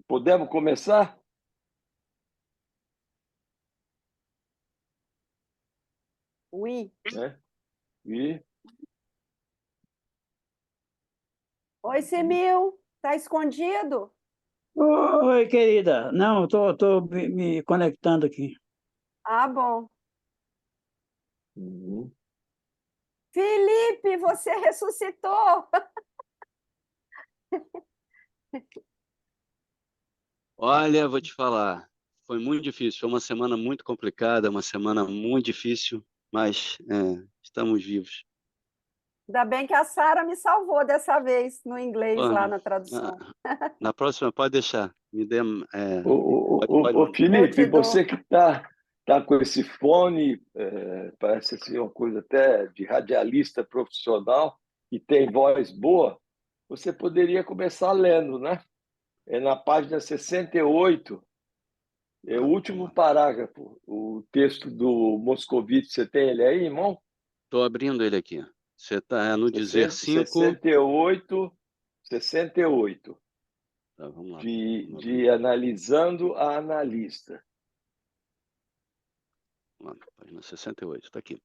Podemos começar? Oui. Né? E Oi, Simil. Tá escondido? Oi, querida. Não, tô me conectando aqui. Ah, bom. Uhum. Felipe, você ressuscitou! Olha, vou te falar, foi muito difícil, foi uma semana muito complicada, uma semana muito difícil, mas estamos vivos. Ainda bem que a Sara me salvou dessa vez no inglês, Pô, lá na tradução. na próxima pode deixar, me dê... Ô, Felipe, Gratidão. você que tá com esse fone, parece ser uma coisa até de radialista profissional e tem voz boa, você poderia começar lendo, né? É na página 68, é o último parágrafo, o texto do Moscovitch. Você tem ele aí, irmão? Estou abrindo ele aqui. Você está no dizer 5... 68. Tá, vamos lá. De Analisando a Analista. Vamos lá, página 68, está aqui.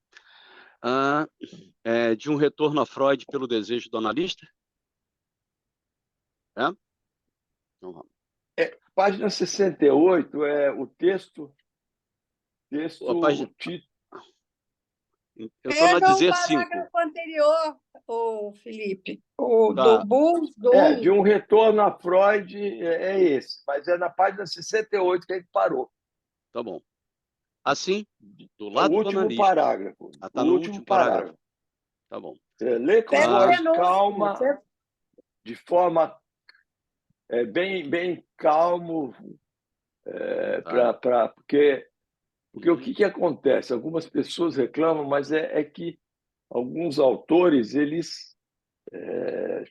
De um retorno a Freud pelo desejo do analista? É? Então vamos. Página 68 é o texto, A página... o título. Eu estou na dizer 5. Pega o parágrafo anterior, o Felipe. O Tá. do Bull, De um retorno a Freud é esse, mas é na página 68 que a gente parou. Tá bom. Assim, do O lado do último analista... parágrafo. Tá O no último último parágrafo. Tá bom. Lê com Pega o voz penúltimo, calma, de forma bem calmo, porque o que acontece? Algumas pessoas reclamam, mas é que alguns autores, eles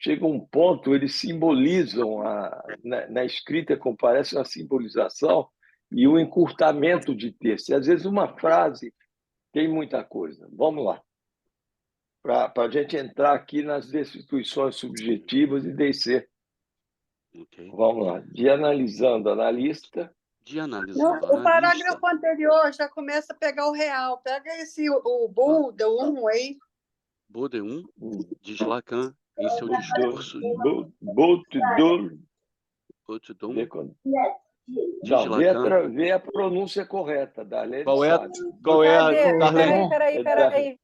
chegam a um ponto, eles simbolizam, na escrita, como parece uma simbolização e um encurtamento de texto. E, às vezes, uma frase tem muita coisa. Vamos lá. Para a gente entrar aqui nas destituições subjetivas e descer. Okay. Vamos lá. De analisando analista. De analisando o analista. parágrafo anterior já começa a pegar o real. Pega esse, o Buda 1 aí. Buda 1, diz Lacan em seu discurso. Vê a pronúncia correta, Darlene. Qual é a Darlene? Peraí.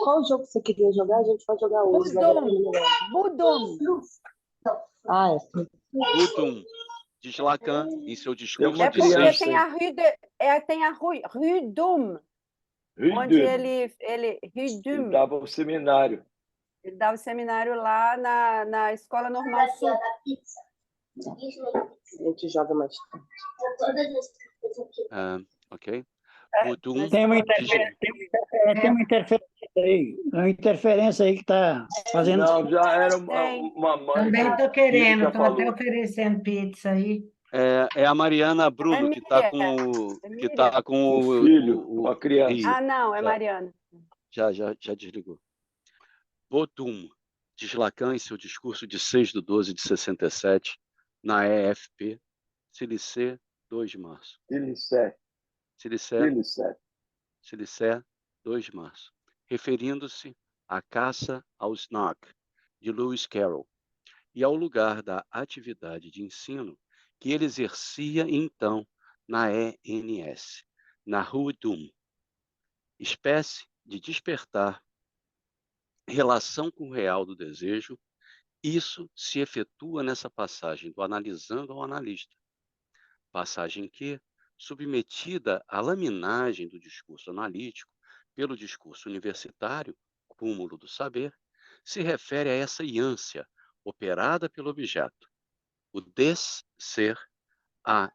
Qual jogo você queria jogar? A gente pode jogar hoje. Budum. Budum, diz Lacan em seu discurso. É porque tem a Rue Dum, onde ele dava o seminário. Ele dava o seminário lá na Escola Normal Sul. A gente joga mais tarde. Ok. Tem uma interferência aí. Uma interferência aí que está fazendo... Não, já era uma mãe. Também estou querendo, estou até oferecendo pizza aí. É a Mariana Bruno que está com o filho, a criança. Ah, não, é Mariana. Já desligou. Bodum, diz Lacan em seu discurso de 6/12 de 67, na EFP, Silicé, 2 de março. Silicé, 2 de março. Referindo-se à caça ao Snock, de Lewis Carroll, e ao lugar da atividade de ensino que ele exercia então na ENS, na Rue Dum, espécie de despertar relação com o real do desejo. Isso se efetua nessa passagem do analisando ao analista, passagem que, submetida à laminagem do discurso analítico pelo discurso universitário, cúmulo do saber, se refere a essa ânsia operada pelo objeto, o desser, a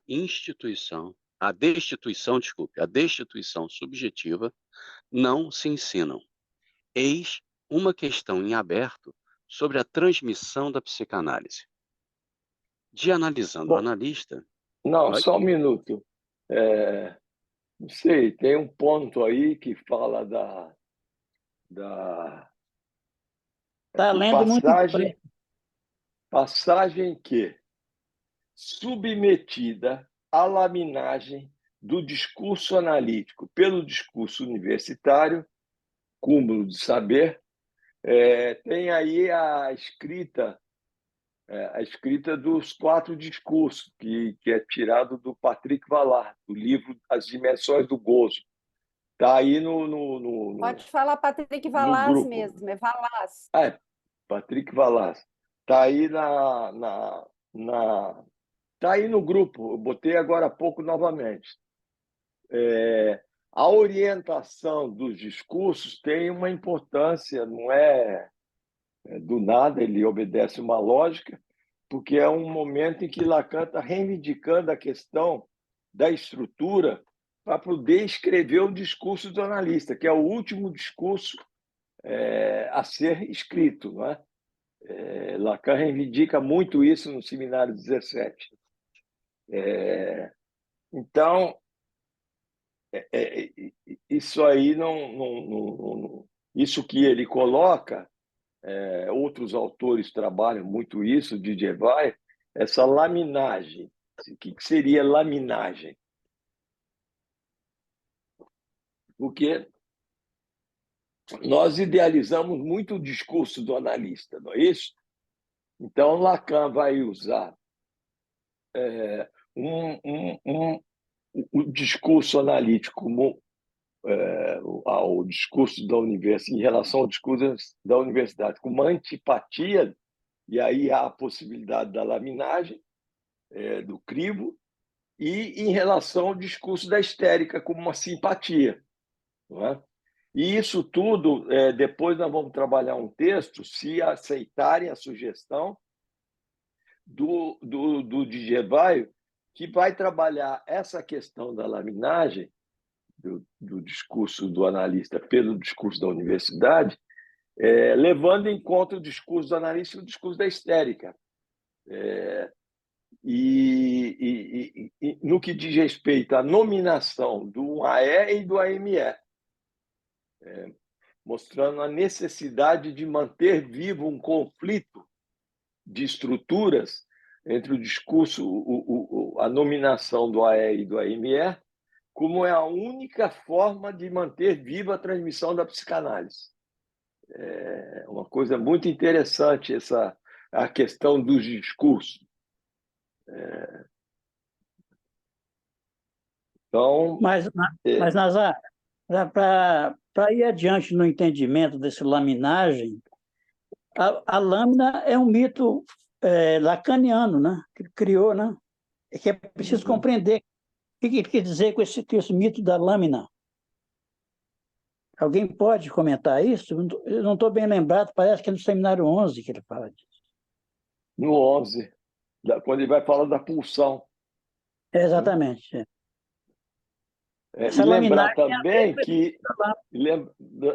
destituição subjetiva, não se ensinam. Eis uma questão em aberto sobre a transmissão da psicanálise. De analisando o analista... Não, só um minuto. Não sei, tem um ponto aí que fala Está lendo muito. Passagem que submetida à laminagem do discurso analítico pelo discurso universitário, cúmulo de saber. Tem aí a escrita dos 4 discursos, que é tirado do Patrick Vallard, do livro As Dimensões do Gozo. Está aí Pode falar Patrick no Valaz grupo. mesmo, é Valaz. Patrick Vallard. Está aí tá aí no grupo, eu botei agora há pouco novamente. A orientação dos discursos tem uma importância, não é do nada, ele obedece uma lógica, porque é um momento em que Lacan está reivindicando a questão da estrutura para poder escrever o discurso do analista, que é o último discurso a ser escrito. Não é? Lacan reivindica muito isso no Seminário 17. Então, isso aí isso que ele coloca, outros autores trabalham muito isso, Didier Weiss, essa laminagem. O que seria laminagem? Porque nós idealizamos muito o discurso do analista, não é isso? Então, Lacan vai usar o discurso analítico como ao discurso da universidade, em relação ao discurso da universidade, com uma antipatia, e aí há a possibilidade da laminagem, do crivo, e em relação ao discurso da histérica, como uma simpatia. Não é? E isso tudo, depois nós vamos trabalhar um texto, se aceitarem a sugestão do Didier Weiss, que vai trabalhar essa questão da laminagem, do discurso do analista pelo discurso da universidade, levando em conta o discurso do analista e o discurso da histérica. E no que diz respeito à nominação do AE e do AME, mostrando a necessidade de manter vivo um conflito de estruturas entre o discurso, a nominação do AE e do AME, como é a única forma de manter viva a transmissão da psicanálise. É uma coisa muito interessante a questão dos discursos. Então, Mas Nazar, para ir adiante no entendimento desse laminagem, a lâmina é um mito lacaniano, né? Que ele criou, né? É que é preciso compreender o que ele quer dizer com esse mito da lâmina. Alguém pode comentar isso? Eu não estou bem lembrado, parece que é no seminário 11 que ele fala disso. no 11, quando ele vai falar da pulsão. Exatamente. E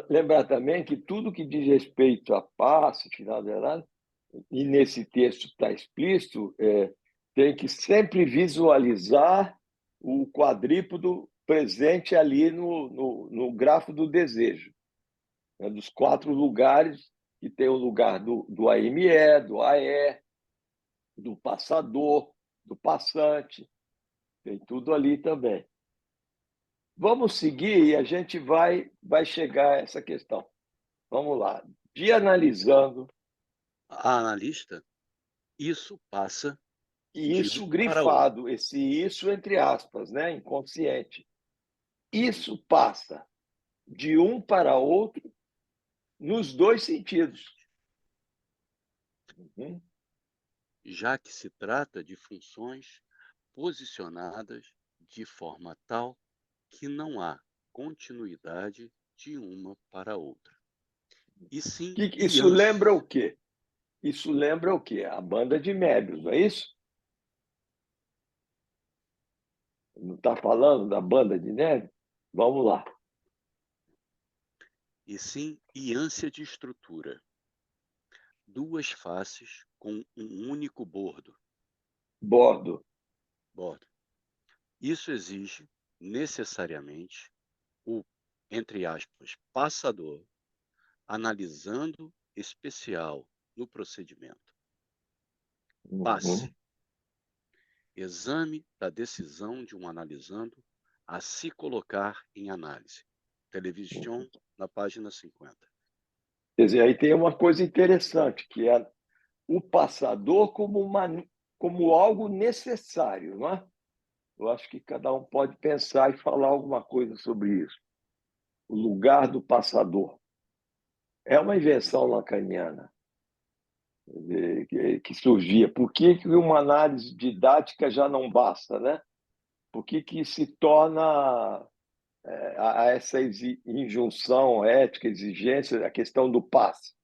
lembrar também que tudo que diz respeito a passe, final de verdade, e nesse texto está explícito, tem que sempre visualizar o quadrípodo presente ali no grafo do desejo, né, dos 4 lugares, que tem o lugar do AME, do AE, do passador, do passante, tem tudo ali também. Vamos seguir e a gente vai chegar a essa questão. Vamos lá. De analisando. A analista, isso passa. E isso grifado, esse isso entre aspas, né? Inconsciente. Isso passa de um para outro nos 2 sentidos. Já que se trata de funções posicionadas de forma tal que não há continuidade de uma para a outra. E sim, isso lembra o quê? Isso lembra o quê? A banda de Möbius, não é isso? Não está falando da banda de Möbius? Vamos lá. E sim, ânsia de estrutura. 2 faces com um único bordo. Bordo. Isso exige, necessariamente, o, entre aspas, passador, analisando especial no procedimento. Passe. exame da decisão de um analisando a se colocar em análise. Televisão, na página 50. Quer dizer, aí tem uma coisa interessante, que é o passador como algo necessário, não é? Eu acho que cada um pode pensar e falar alguma coisa sobre isso. O lugar do passador. É uma invenção lacaniana que surgia. Por que uma análise didática já não basta, né? Por que se torna a essa injunção ética, exigência, a questão do passe?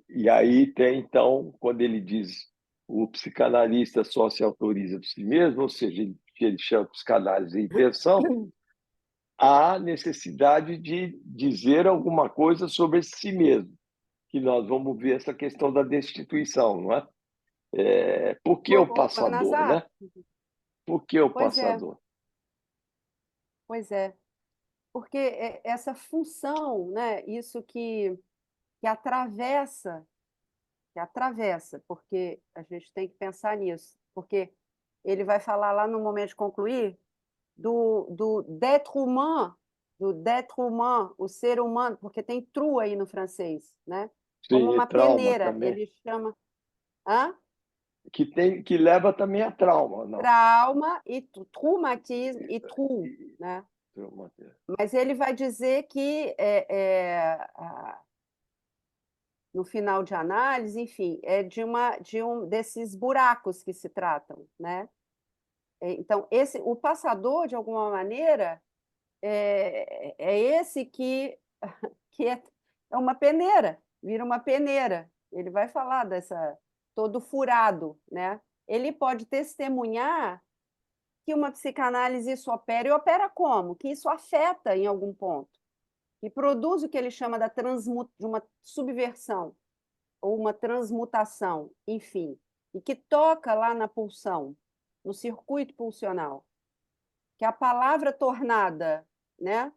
E aí tem, então, quando ele diz o psicanalista só se autoriza por si mesmo, ou seja, ele chama psicanálise de invenção, há necessidade de dizer alguma coisa sobre si mesmo, que nós vamos ver essa questão da destituição, não é? Por que o passador, Nazar, né? Por que o pois é, passador? pois é. Porque essa função, né, isso que atravessa, porque a gente tem que pensar nisso, porque ele vai falar lá no momento de concluir do d'être humain, o ser humano, porque tem true aí no francês, né? Como Sim, e uma trauma peneira, também. ele chama. Hã? Que leva também a trauma, não? Trauma e traumatismo e true, né? Mas ele vai dizer que no final de análise, enfim, é de um desses buracos que se tratam, né? Então, o passador, de alguma maneira, é esse que é uma peneira, vira uma peneira. Ele vai falar dessa todo furado, né? Ele pode testemunhar que uma psicanálise isso opera, e opera como? Que isso afeta em algum ponto, que produz o que ele chama de uma subversão, ou uma transmutação, enfim, e que toca lá na pulsão, no circuito pulsional, que a palavra tornada, né,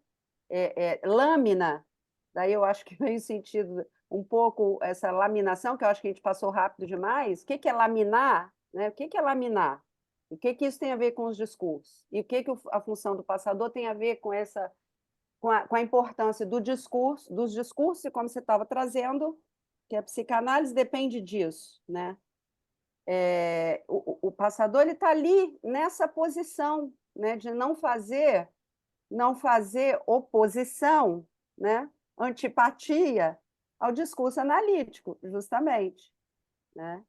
lâmina, daí eu acho que vem sentido um pouco essa laminação, que eu acho que a gente passou rápido demais. O que é laminar? Né? O que é laminar? O que isso tem a ver com os discursos? E o que a função do passador tem a ver com com a importância dos discursos, e como você estava trazendo, que a psicanálise depende disso, né? O passador ele está ali nessa posição, né, de não fazer oposição, né, antipatia ao discurso analítico, justamente, né?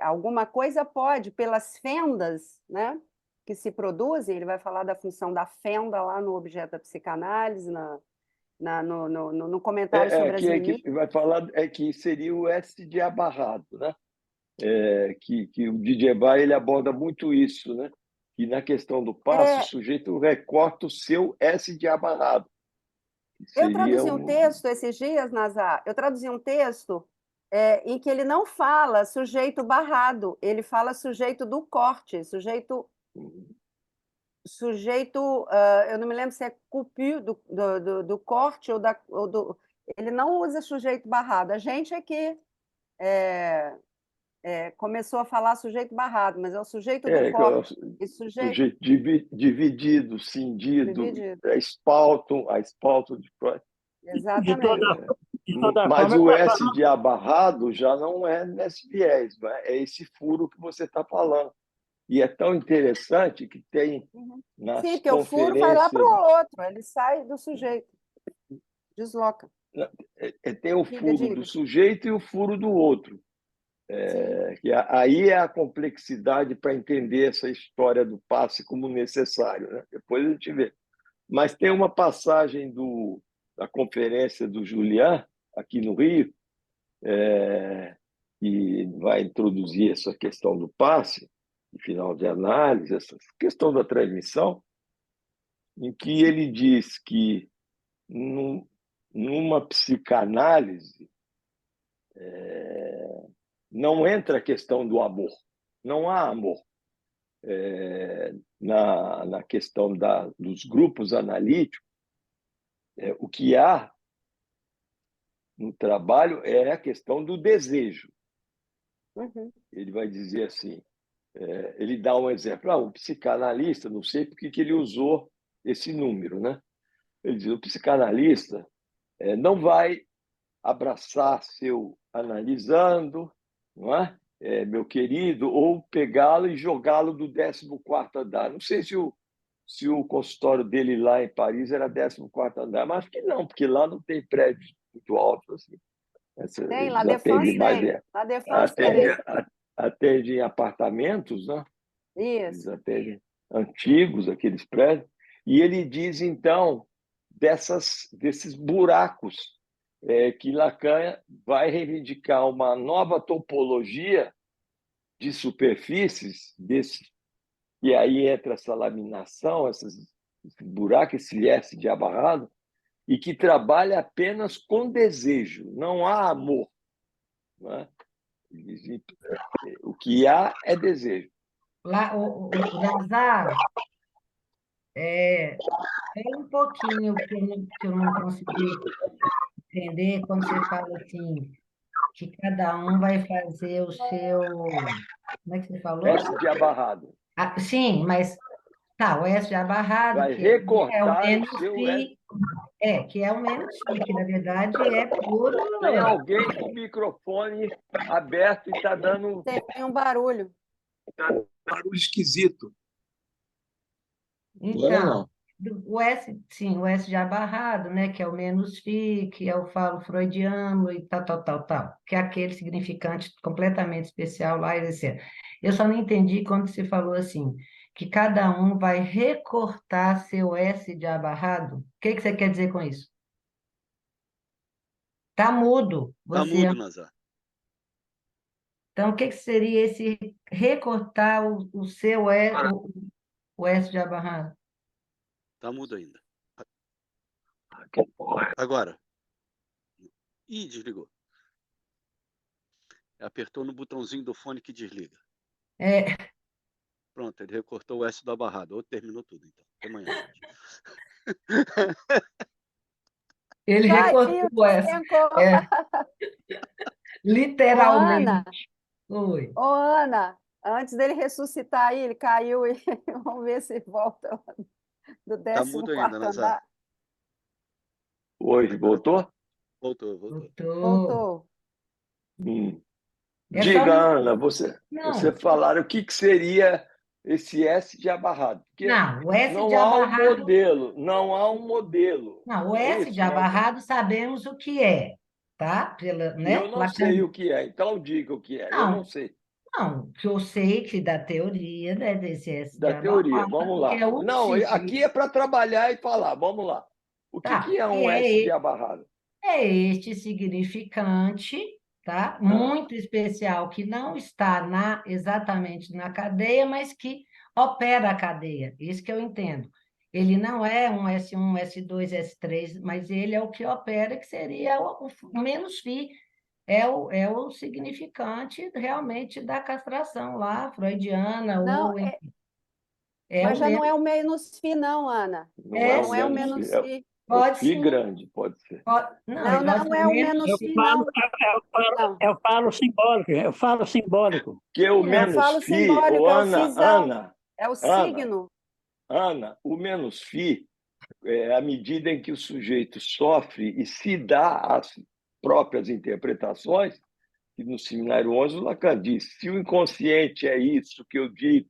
Alguma coisa pode, pelas fendas, né, que se produzem, ele vai falar da função da fenda lá no objeto da psicanálise, no comentário sobre as limites. Que vai falar que seria o S de abarrado, né? Que o Didier ele aborda muito isso, né? Que na questão do passo, o sujeito recorta o seu S de abarrado. Eu traduzi um texto esses dias, Nazar, em que ele não fala sujeito barrado, ele fala sujeito do corte, sujeito, eu não me lembro se é coupure do corte ou do. Ele não usa sujeito barrado. A gente é que começou a falar sujeito barrado, mas é o sujeito do corte. Sujeito dividido, cindido, a espalto de Freud. Exatamente. Mas o S de abarrado já não é nesse viés, é esse furo que você está falando. E é tão interessante que tem nas Sim, porque o furo vai lá para o outro, ele sai do sujeito, desloca. Tem o furo do sujeito e o furo do outro. Que aí é a complexidade para entender essa história do passe como necessário, né? Depois a gente vê. Mas tem uma passagem da conferência do Julian, aqui no Rio, que vai introduzir essa questão do passe, de final de análise, essa questão da transmissão, em que ele diz que numa psicanálise não entra a questão do amor, não há amor. Na questão dos grupos analíticos, o que há no trabalho é a questão do desejo. Ele vai dizer assim, ele dá um exemplo. O psicanalista, não sei por que ele usou esse número, né? Ele diz: o psicanalista não vai abraçar seu analisando, não é? Meu querido, ou pegá-lo e jogá-lo do 14º andar. Não sei se o consultório dele lá em Paris era 14º andar, mas acho que não, porque lá não tem prédios muito altos assim. Tem, La Eles Défense atendem mais tem. La Défense tem. atendem em apartamentos, né? Eles Isso. atendem antigos, aqueles prédios. E ele diz, então, desses buracos que Lacan vai reivindicar uma nova topologia de superfícies, e aí entra essa laminação, esse buraco, esse S de abarrado, e que trabalha apenas com desejo, não há amor. Não é? O que há é desejo. Lá, o Lazar, fala um pouquinho que eu não consegui entender quando você fala assim, que cada um vai fazer o seu. Como é que você falou? S de abarrado. Ah, sim, mas tá, o S já barrado, Vai que é o recortar o menos seu S. φ, que é o menos φ, que na verdade é puro. Tem alguém com o microfone aberto e está dando Tem um barulho. um barulho esquisito. Agora Então, não. o S, sim, o S já barrado, né, que é o menos φ, que é o falo freudiano e tal, que é aquele significante completamente especial lá, etc. Eu só não entendi quando você falou assim, que cada um vai recortar seu S já barrado. O que você quer dizer com isso? Tá mudo, Tá você. mudo, Nazar. Então, o que seria esse recortar o seu o S já barrado? Tá mudo ainda. Agora. Ih, desligou. Apertou no botãozinho do fone que desliga. Pronto, ele recortou o S do abarrado. Ou terminou tudo, então. Até amanhã, gente. Ele recortou Saiu, o S. despencou. Ô, Ana, Literalmente. Oi. antes dele ressuscitar aí, ele caiu e vamos ver se volta do Tá mudo ainda, 14º Nazar. andar. Oi, voltou? Voltou. Voltou. Voltou. É só Diga, Ana, você Não, falaram o que seria esse S de abarrado. Porque não, o S de não há um abarrado. modelo, não há um modelo. Não, o É S de isso, né? abarrado sabemos o que é, tá? E eu Né? não sei o que é, então diga o que é. Eu não Não, sei. não, que eu sei que da teoria, né, desse S de Da teoria, abarrado, vamos que lá. é o Não, aqui é para trabalhar e falar. Vamos lá. O que tá? é um S de abarrado? É este significante, tá? Ah, Muito especial, que não está exatamente na cadeia, mas que opera a cadeia. Isso que eu entendo. Ele não é um S1, S2, S3, mas ele é o que opera, que seria o menos φ. É o significante realmente da castração lá, freudiana, Não, ou enfim, é mas o já não mesmo. é o menos φ, não, Ana. não é o Não é o menos menos fi, φ. é o Pode fi sim. grande, pode ser. Não, Não, ele pode não ser é o menos menos Eu φ, falo, não. Não, eu falo simbólico, eu falo simbólico. Que o sim, eu menos falo fi, ô simbólico, é o Ana, φzão, Ana, é o Ana, signo. Ana, o menos fi é à medida em que o sujeito sofre e se dá as próprias interpretações, que no seminário 11 o Lacan diz, se o inconsciente é isso que eu digo,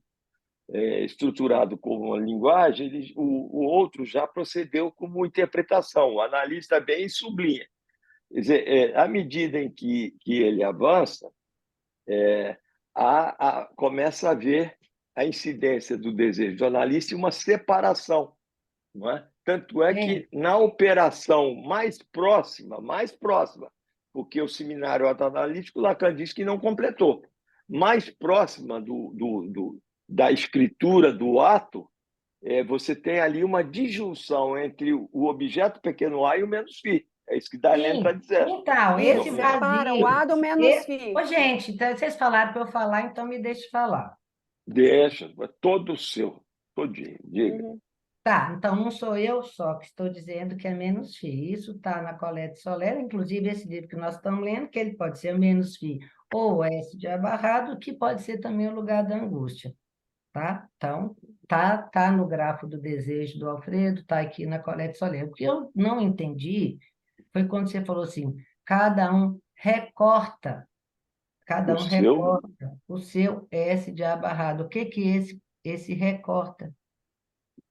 estruturado como uma linguagem, o outro já procedeu como interpretação, o analista bem sublinha. Quer dizer, à medida em que ele avança, começa a haver a incidência do desejo do analista e uma separação. Não é? Tanto é É, que na operação mais próxima, porque o seminário autoanalítico, Lacan diz que não completou, mais próxima da escritura do ato, você tem ali uma disjunção entre o objeto pequeno a e o menos φ. É isso que Dailene está sim. dizendo. Então, Isso, esse separa o vazio. A do menos φ. Ô, gente, então, vocês falaram para eu falar, então me deixe falar. Deixa, é todo seu, todinho, diga. Uhum. Tá, então não sou eu só que estou dizendo que é menos φ. Isso está na Colette Soler, inclusive esse livro que nós estamos lendo, que ele pode ser menos φ ou o S de abarrado, que pode ser também o lugar da angústia, tá? Então, tá no grafo do desejo do Alfredo, tá aqui na Colette Soler. O que eu não entendi foi quando você falou assim, cada um recorta, cada O um seu, recorta o seu S de abarrado. O que que esse recorta?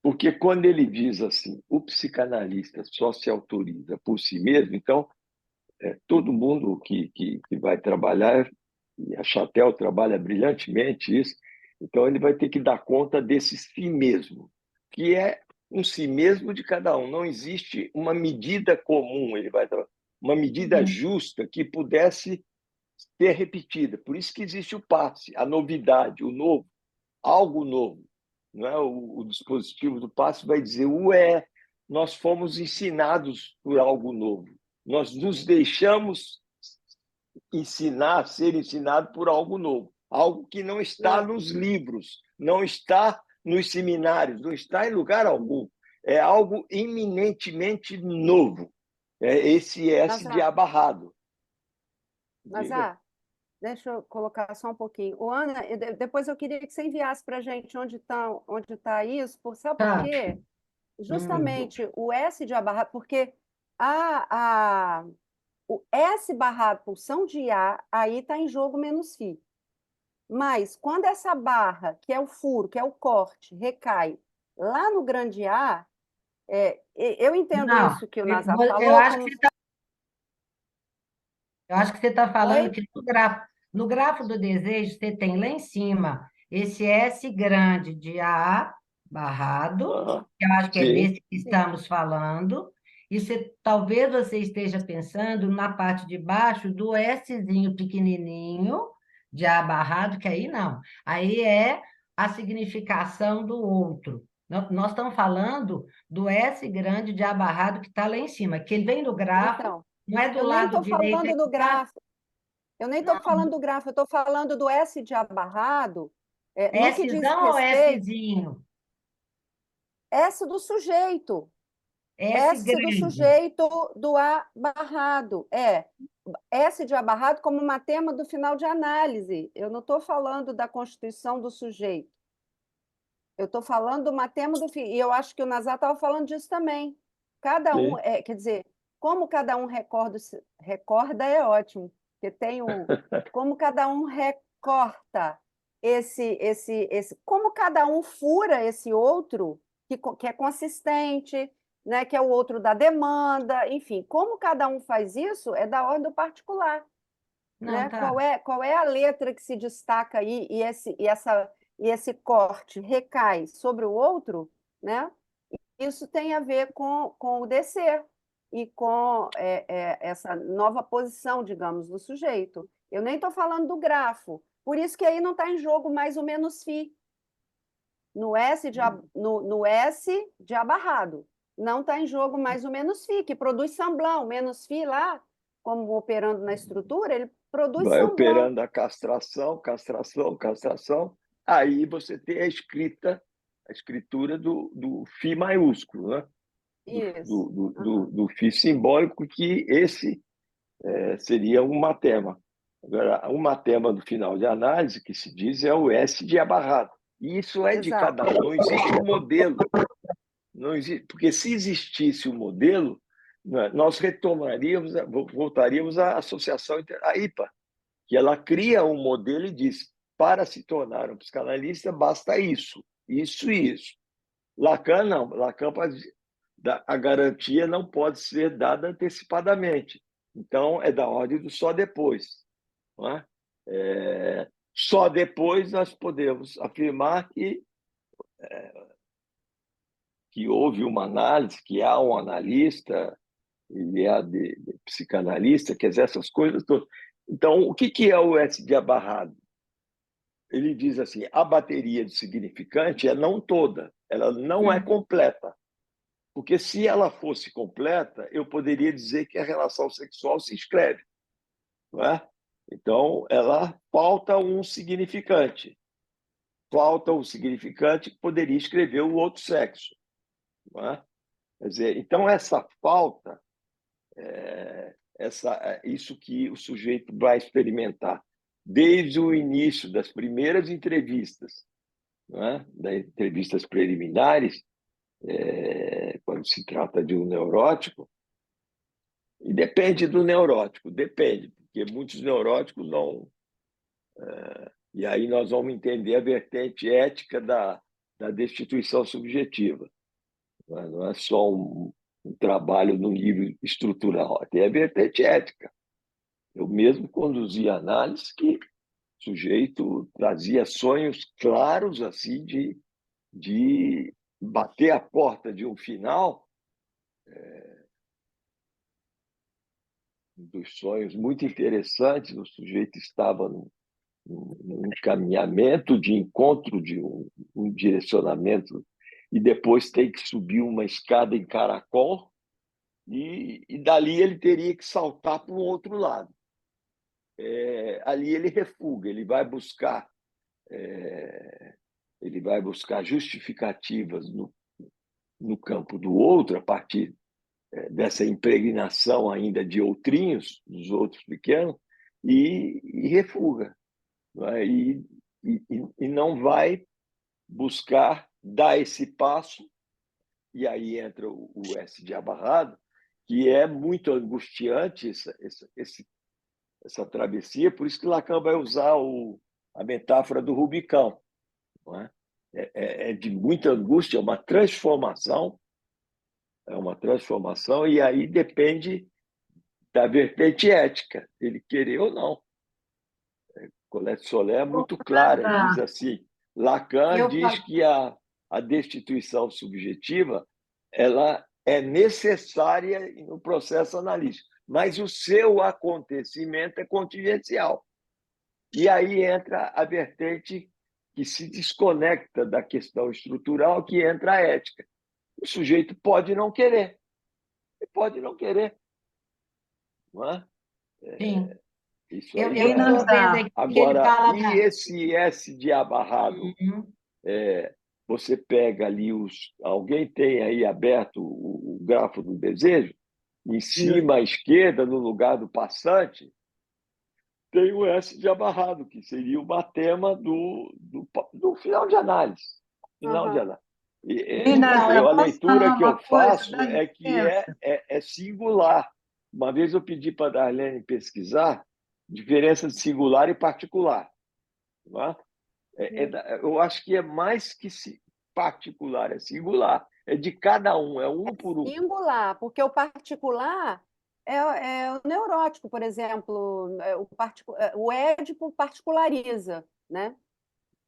porque quando ele diz assim, o psicanalista só se autoriza por si mesmo, então todo mundo que vai trabalhar, e a Chatel trabalha brilhantemente isso, então ele vai ter que dar conta desse si mesmo, que é um si mesmo de cada um. Não existe uma medida comum, uma medida Uhum. justa que pudesse ser repetida. Por isso que existe o passe, a novidade, o novo, algo novo. Não é? O dispositivo do passe vai dizer, ué, nós fomos ensinados por algo novo. Nós nos deixamos ensinar, ser ensinado por algo novo, algo que não está Não, nos livros, não está nos seminários, não está em lugar algum. É algo eminentemente novo. É esse S de Nazar, abarrado. Diga. Nazar, deixa eu colocar só um pouquinho. O Ana, depois eu queria que você enviasse para a gente onde tá isso, sabe por Tá. quê? Hum. Justamente o S de abarrado, porque o S barrado pulsão de A, aí está em jogo menos φ. Mas quando essa barra, que é o furo, que é o corte, recai lá no grande A, eu entendo Não, isso que o eu, Nazar eu falou acho como... que Eu acho que você está falando Oi? que no grafo do desejo, você tem lá em cima esse S grande de A barrado, Aham. que eu acho que é Sim, desse que Sim. estamos falando, e talvez você esteja pensando na parte de baixo do Szinho pequenininho de A barrado, que aí não. Aí é a significação do outro. Nós estamos falando do S grande de A barrado que está lá em cima, que ele vem no grafo, Então, não é do eu nem lado estou direito, é falando do que tá. gráfico, eu nem estou Não, falando do gráfico, eu estou falando do S de abarrado, no que diz Szão ou respeito, Szinho? S do sujeito, S S do grande. sujeito do abarrado, S de abarrado como uma tema do final de análise. Eu não estou falando da constituição do sujeito. Eu estou falando do matema do filho. E eu acho que o Nazar estava falando disso também. Cada um, sim. quer dizer, como cada um recorda é ótimo, porque como cada um recorta como cada um fura esse outro, que é consistente, né, que é o outro da demanda, enfim, como cada um faz isso é da ordem do particular, Não, né? tá. Qual é a letra que se destaca aí e esse corte recai sobre o outro, né? Isso tem a ver com o descer e com essa nova posição, digamos, do sujeito. Eu nem estou falando do grafo, por isso que aí não está em jogo mais o menos φ no S de abarrado. Não está em jogo mais o menos φ, que produz samblão. Menos φ lá, como operando na estrutura, ele produz Vai samblão. operando a castração, castração, castração. Aí você tem a escritura do φ maiúsculo, né? Isso. Aham. Do φ simbólico, que esse seria um matema. Agora, um matema do final de análise, que se diz, é o S de abarrado. E isso é de Exato. cada um, não existe um modelo. Não existe, porque se existisse o modelo, né, nós voltaríamos à associação, à IPA, que ela cria um modelo e diz, para se tornar um psicanalista, basta isso, isso e isso. Lacan não, a garantia não pode ser dada antecipadamente. Então, é da ordem do só depois. Não é? Só depois nós podemos afirmar que houve uma análise, que há um analista, ele é de psicanalista, quer dizer, essas coisas todas. Então, o que é o S de abarrado? Ele diz assim, a bateria de significante é não toda, ela não é completa. Porque se ela fosse completa, eu poderia dizer que a relação sexual se escreve. Não é? Então, ela falta um significante. Falta um significante que poderia escrever o outro sexo. Não é? Quer dizer, então, essa falta, isso que o sujeito vai experimentar, desde o início das primeiras entrevistas, não é? Das entrevistas preliminares, quando se trata de um neurótico, e depende do neurótico, depende, porque muitos neuróticos não. E aí nós vamos entender a vertente ética da destituição subjetiva. Não é só um trabalho no nível estrutural, tem a vertente ética. Eu mesmo conduzi análise que o sujeito trazia sonhos claros assim de bater a porta de um final, dos sonhos muito interessantes. O sujeito estava num encaminhamento de encontro de um direcionamento e depois tem que subir uma escada em caracol e dali ele teria que saltar para um outro lado. Ali ele refuga, ele vai buscar justificativas no campo do outro, a partir dessa impregnação ainda de outrinhos, dos outros pequenos, e refuga. Não é? E não vai buscar dar esse passo, e aí entra o S de abarrado, que é muito angustiante essa travessia, por isso que Lacan vai usar a metáfora do Rubicão. Não é? É de muita angústia, é uma transformação, e aí depende da vertente ética, ele querer ou não. Colette Solé é muito clara, diz assim, Lacan diz que a destituição subjetiva ela é necessária no processo analítico, mas o seu acontecimento é contingencial. E aí entra a vertente que se desconecta da questão estrutural, que entra a ética. O sujeito pode não querer, ele pode não querer. Não é? Sim. Isso Eu aí estou vendo aqui que ele Agora, fala e esse S de abarrado? Você pega ali alguém tem aí aberto o grafo do desejo, em cima à esquerda, no lugar do passante, tem o S de abarrado, que seria o matema do final de análise. Final de análise. Nina, A leitura que eu faço dá é que licença. é singular. Uma vez eu pedi para a Darlene pesquisar diferença de singular e particular. Não é? Eu acho que é mais que particular, é singular. É de cada um, é um por um. Singular, porque o particular é o neurótico, por exemplo, o Édipo particulariza, né?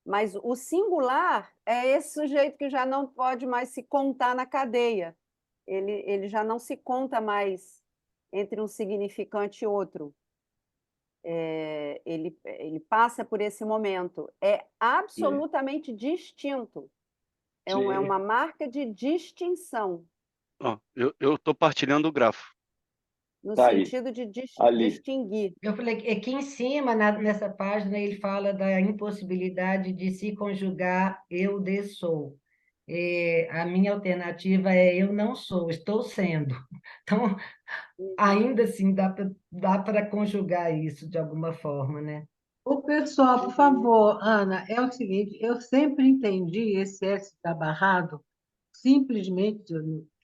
Mas o singular é esse sujeito que já não pode mais se contar na cadeia. Ele já não se conta mais entre um significante e outro. Ele passa por esse momento. É absolutamente distinto. É uma marca de distinção, Eu estou partilhando o grafo. no Tá aí, sentido de ali. distinguir. Eu falei que aqui em cima, nessa página, ele fala da impossibilidade de se conjugar eu de sou. A minha alternativa é eu não sou, estou sendo. Então, ainda assim, dá para conjugar isso de alguma forma, né? O pessoal, por favor, Ana, é o seguinte, eu sempre entendi esse S abarrado simplesmente,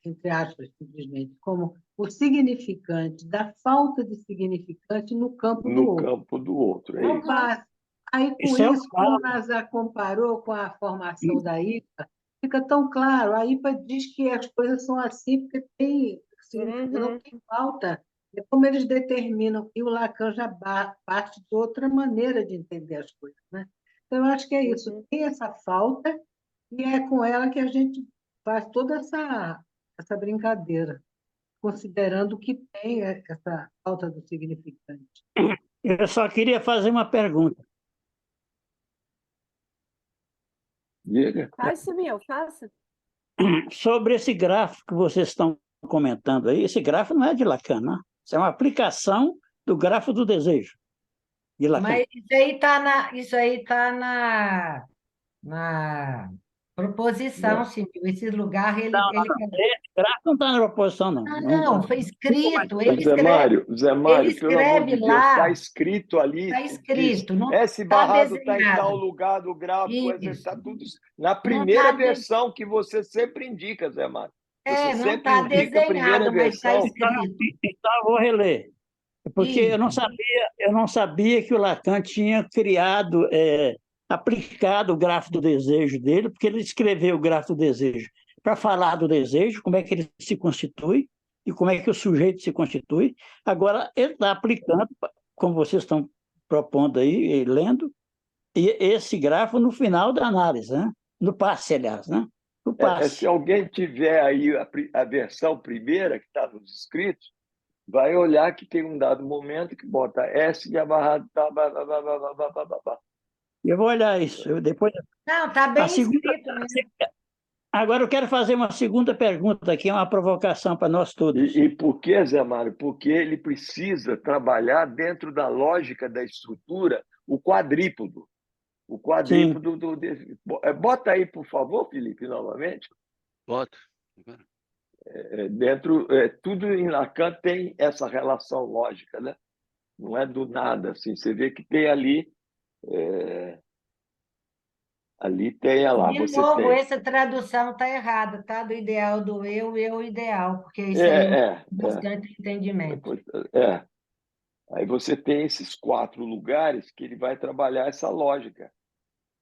entre aspas, simplesmente, como o significante da falta de significante no campo do No outro. campo do outro, é Não isso. basta. Aí, com Isso é o isso, como o caso. Nazar comparou com a formação da IPA, fica tão claro. A IPA diz que as coisas são assim porque não tem falta. É como eles determinam, e o Lacan já parte de outra maneira de entender as coisas, né? Então, eu acho que é isso. Tem essa falta, e é com ela que a gente faz toda essa brincadeira, considerando que tem essa falta do significante. Eu só queria fazer uma pergunta. Diga. Faça, meu, faça. Sobre esse gráfico que vocês estão comentando aí, esse gráfico não é de Lacan, não. Isso é uma aplicação do grafo do desejo de Lacan. Mas isso aí está na Proposição, senhor. Esse lugar, ele... Esse gráfico não está na proposição, não. Não, foi escrito. Zé Ele Mário, pelo amor escreve de Deus, está lá. escrito ali. Está escrito, não S está barrado está em tal desenhado. lugar do gráfico, Isso. está tudo na Não primeira está versão que você sempre indica, Zé Mário. Você não sempre está indica a primeira desenhado, mas está versão. escrito. Então, eu vou reler. Porque eu não sabia que o Lacan tinha criado, aplicado o gráfico do desejo dele, porque ele escreveu o gráfico do desejo para falar do desejo, como é que ele se constitui e como é que o sujeito se constitui. Agora, ele está aplicando, como vocês estão propondo aí, lendo, e esse gráfico no final da análise, né? No passe, aliás, né? No passe. Se alguém tiver aí a versão primeira, que está nos escritos, vai olhar que tem um dado momento que bota S de abarrado, tá, Eu vou olhar isso. Depois... Não, está bem escrito mesmo. Agora eu quero fazer uma segunda pergunta aqui, uma provocação para nós todos. E por que, Zé Mário? Porque ele precisa trabalhar dentro da lógica da estrutura o quadrípodo. O quadrípodo Bota aí, por favor, Felipe, novamente. Bota. Tudo em Lacan tem essa relação lógica, né? Não é do nada, assim. Você vê que tem ali... Ali tem, lá, De você novo, tem. essa tradução está errada, tá? Do ideal do eu ideal, porque isso aí não é bastante entendimento. Aí você tem esses 4 lugares que ele vai trabalhar essa lógica,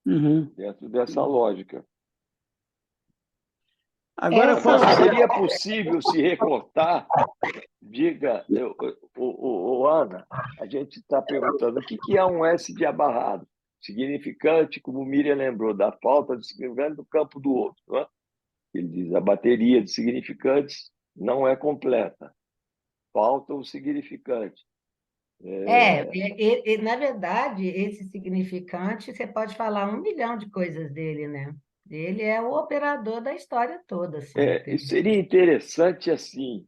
dentro dessa lógica. Agora, seria possível se recortar? Diga, Ana, a gente está perguntando o que é um S de abarrado? Significante, como Miriam lembrou, da falta de significante no campo do outro. Não é? Ele diz a bateria de significantes não é completa. Falta o significante. Na verdade, esse significante, você pode falar 1 milhão de coisas dele, né? Ele é o operador da história toda. Assim, seria interessante, assim,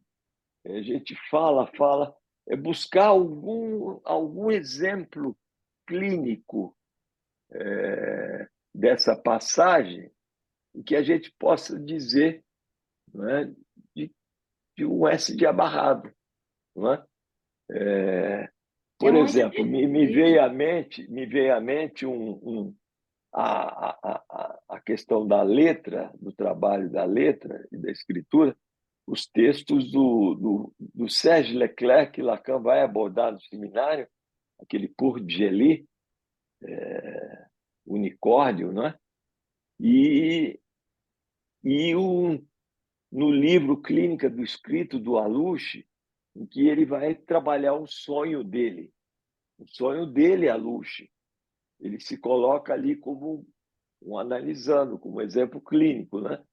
a gente fala, buscar algum exemplo clínico dessa passagem em que a gente possa dizer, não é, de um S de abarrado. Não é? Por exemplo, me veio à mente a questão da letra, do trabalho da letra e da escritura, os textos do Serge Leclerc, que Lacan vai abordar no seminário, aquele Pour Dieu, unicórnio, não é? E no livro Clínica do Escrito, do Aluche, em que ele vai trabalhar o sonho dele, Aluche. Ele se coloca ali como analisando, como exemplo clínico, né?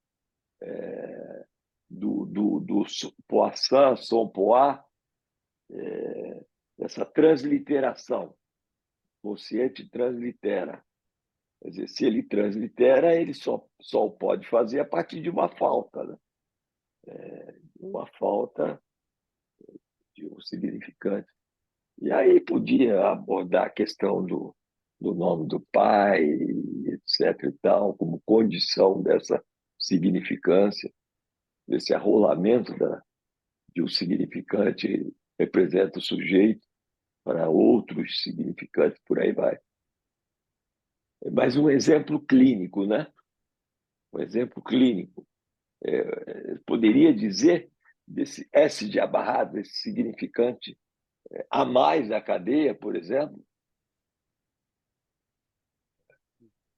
Do Poisson, Son-Poix, essa transliteração. O consciente translitera. Quer dizer, se ele translitera, ele só o pode fazer a partir de uma falta, né? Uma falta de um significante. E aí podia abordar a questão do nome do pai, etc. e tal, como condição dessa significância, desse arrolamento de um significante representa o sujeito para outros significantes, por aí vai. É mais um exemplo clínico, né? Um exemplo clínico. Poderia dizer desse S de abarrado, esse significante a mais da cadeia, por exemplo?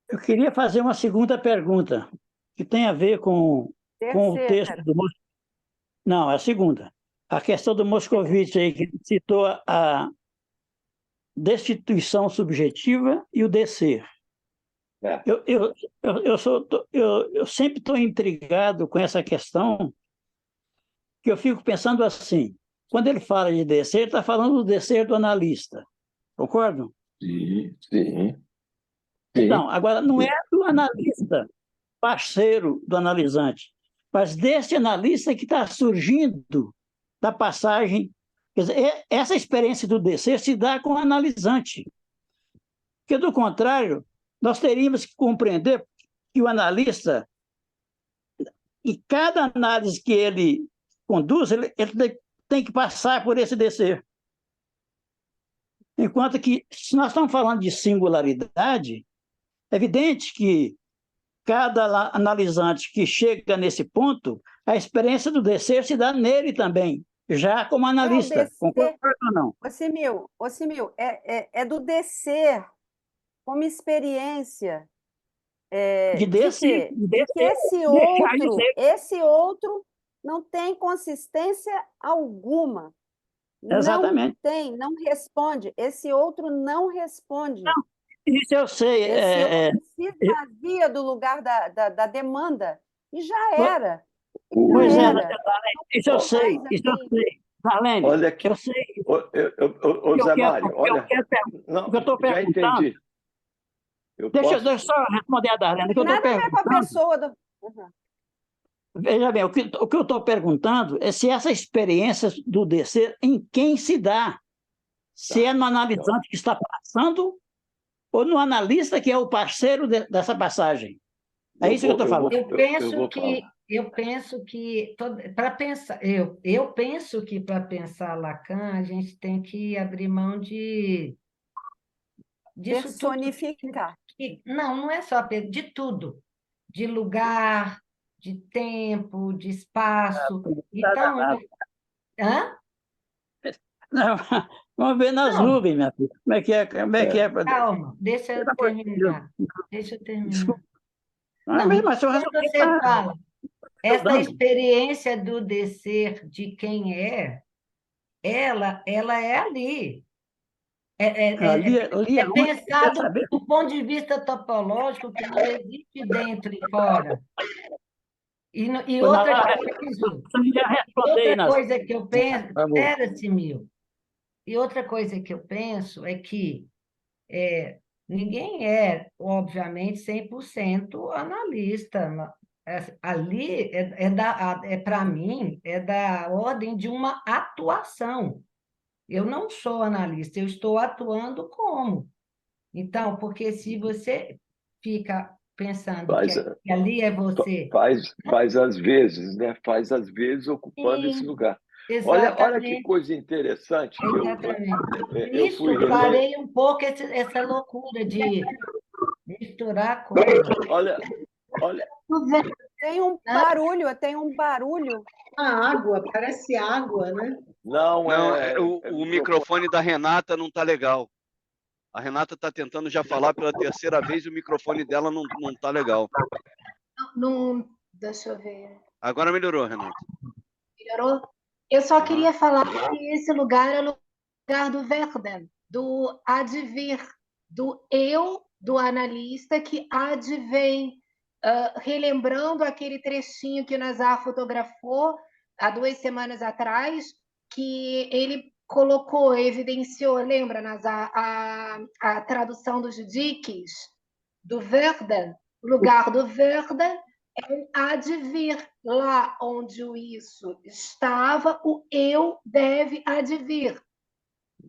Eu queria fazer uma segunda pergunta, que tem a ver com o texto do... Não, é a segunda. A questão do Moscovitch, aí, que citou a destituição subjetiva e o descer. Eu sempre estou intrigado com essa questão, que eu fico pensando assim, quando ele fala de descer, ele está falando do descer do analista, concordam? Sim. Então, agora, não é do analista, parceiro do analisante, mas desse analista que está surgindo da passagem. Quer dizer, essa experiência do descer se dá com o analisante. Porque, do contrário, nós teríamos que compreender que o analista, em cada análise que ele conduz, ele tem que passar por esse descer. Enquanto que, se nós estamos falando de singularidade, é evidente que cada analisante que chega nesse ponto, a experiência do descer se dá nele também, já como analista. descer. Concorda ou não? Ô, Simil, é do descer como experiência. De De descer, quê? de De que descer, esse outro não tem consistência alguma. Exatamente. Não tem, não responde. Esse outro não responde. Isso eu sei. Esse outro se esvazia do lugar da demanda. E já era. Pois é, Darlene, isso eu sei. Darlene, Olha aqui. eu sei. Ô, Zé Mário, olha. Não, o que eu estou já perguntando. entendi. Deixa eu só responder a Darlene. O que eu estou nada a ver com a perguntando. pessoa. Uhum. Veja bem, o que eu estou perguntando é se essa experiência do descer em quem se dá. Se é no analisante que está passando ou no analista que é o parceiro dessa passagem. É isso que eu estou falando. Eu penso que para pensar, eu penso que para pensar Lacan a gente tem que abrir mão disso Personificar. Não é só de tudo, de lugar, de tempo, de espaço. Então, Não, vamos ver nas nuvens, minha filha. Como é que é? Calma, deixa eu terminar. Desculpa. Não, mas quando você fala, essa experiência do descer de quem ela é ali. É pensado do ponto de vista topológico, que não existe dentro e fora. E outra coisa que eu penso, espera, Simil. E outra coisa que eu penso é que ninguém obviamente, 100% analista. Ali, para mim, é da ordem de uma atuação. Eu não sou analista, eu estou atuando como. Então, porque se você fica pensando que ali é você... Faz às vezes, né? Faz às vezes ocupando esse lugar. Olha que coisa interessante. Eu fui parei um pouco essa loucura de misturar coisas. Olha. Tem um barulho. A água, parece água, né? Não, o microfone da Renata não está legal. A Renata está tentando já falar pela terceira vez e o microfone dela não está legal. Não, deixa eu ver. Agora melhorou, Renata. Melhorou? Eu só queria falar que esse lugar é o lugar do Verden, do advir, do eu, do analista que advém, relembrando aquele trechinho que o Nazar fotografou há 2 semanas atrás, que ele colocou, evidenciou, lembra, Nazar, a tradução dos Diques, do Verden, o lugar do Verden é um advir. Lá onde o isso estava, o eu deve advir.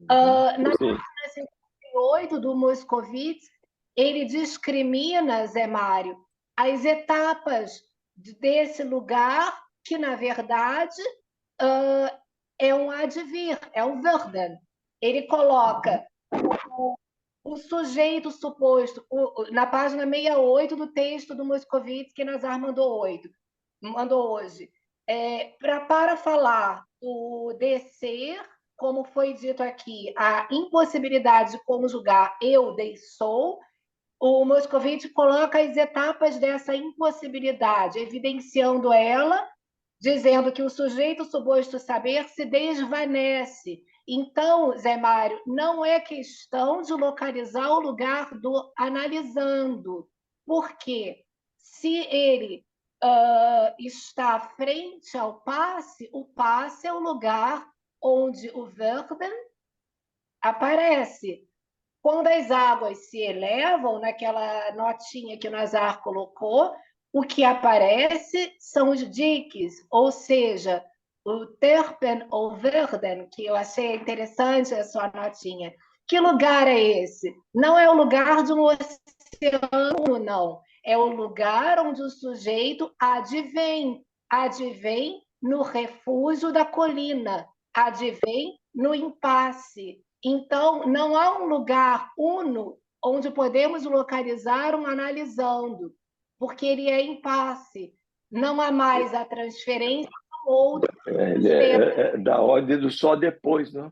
Na página 58 do Moscovitz, ele discrimina, Zé Mário, as etapas desse lugar que, na verdade, é um advir, é um Verden. Ele coloca o sujeito suposto, na página 68 do texto do Moscovitz, que Nazar mandou hoje, para falar do descer, como foi dito aqui, a impossibilidade de conjugar eu, dei, sou, o Moscovitz coloca as etapas dessa impossibilidade, evidenciando ela, dizendo que o sujeito suposto saber se desvanece. Então, Zé Mário, não é questão de localizar o lugar do analisando, porque se ele está frente ao passe, o passe é o lugar onde o Verden aparece. Quando as águas se elevam, naquela notinha que o Nazar colocou, o que aparece são os diques, ou seja, o Terpen ou Verden, que eu achei interessante a sua notinha. Que lugar é esse? Não é o lugar de um oceano, não. é o lugar onde o sujeito advém. Advém no refúgio da colina, advém no impasse. Então, não há um lugar uno onde podemos localizar um analisando, porque ele é impasse. Não há mais a transferência do outro. Ele é da ordem do só depois, não?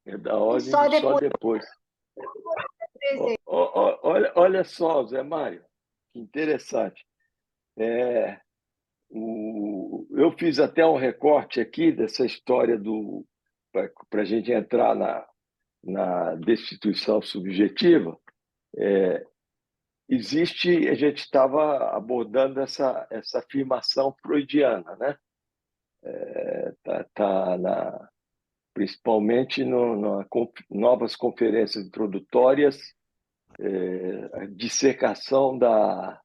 É da ordem só do só depois. depois. Olha só, Zé Mário, que interessante. Eu fiz até um recorte aqui dessa história para a gente entrar na destituição subjetiva. A gente estava abordando essa afirmação freudiana, né? Principalmente nas novas conferências introdutórias, a dissecação da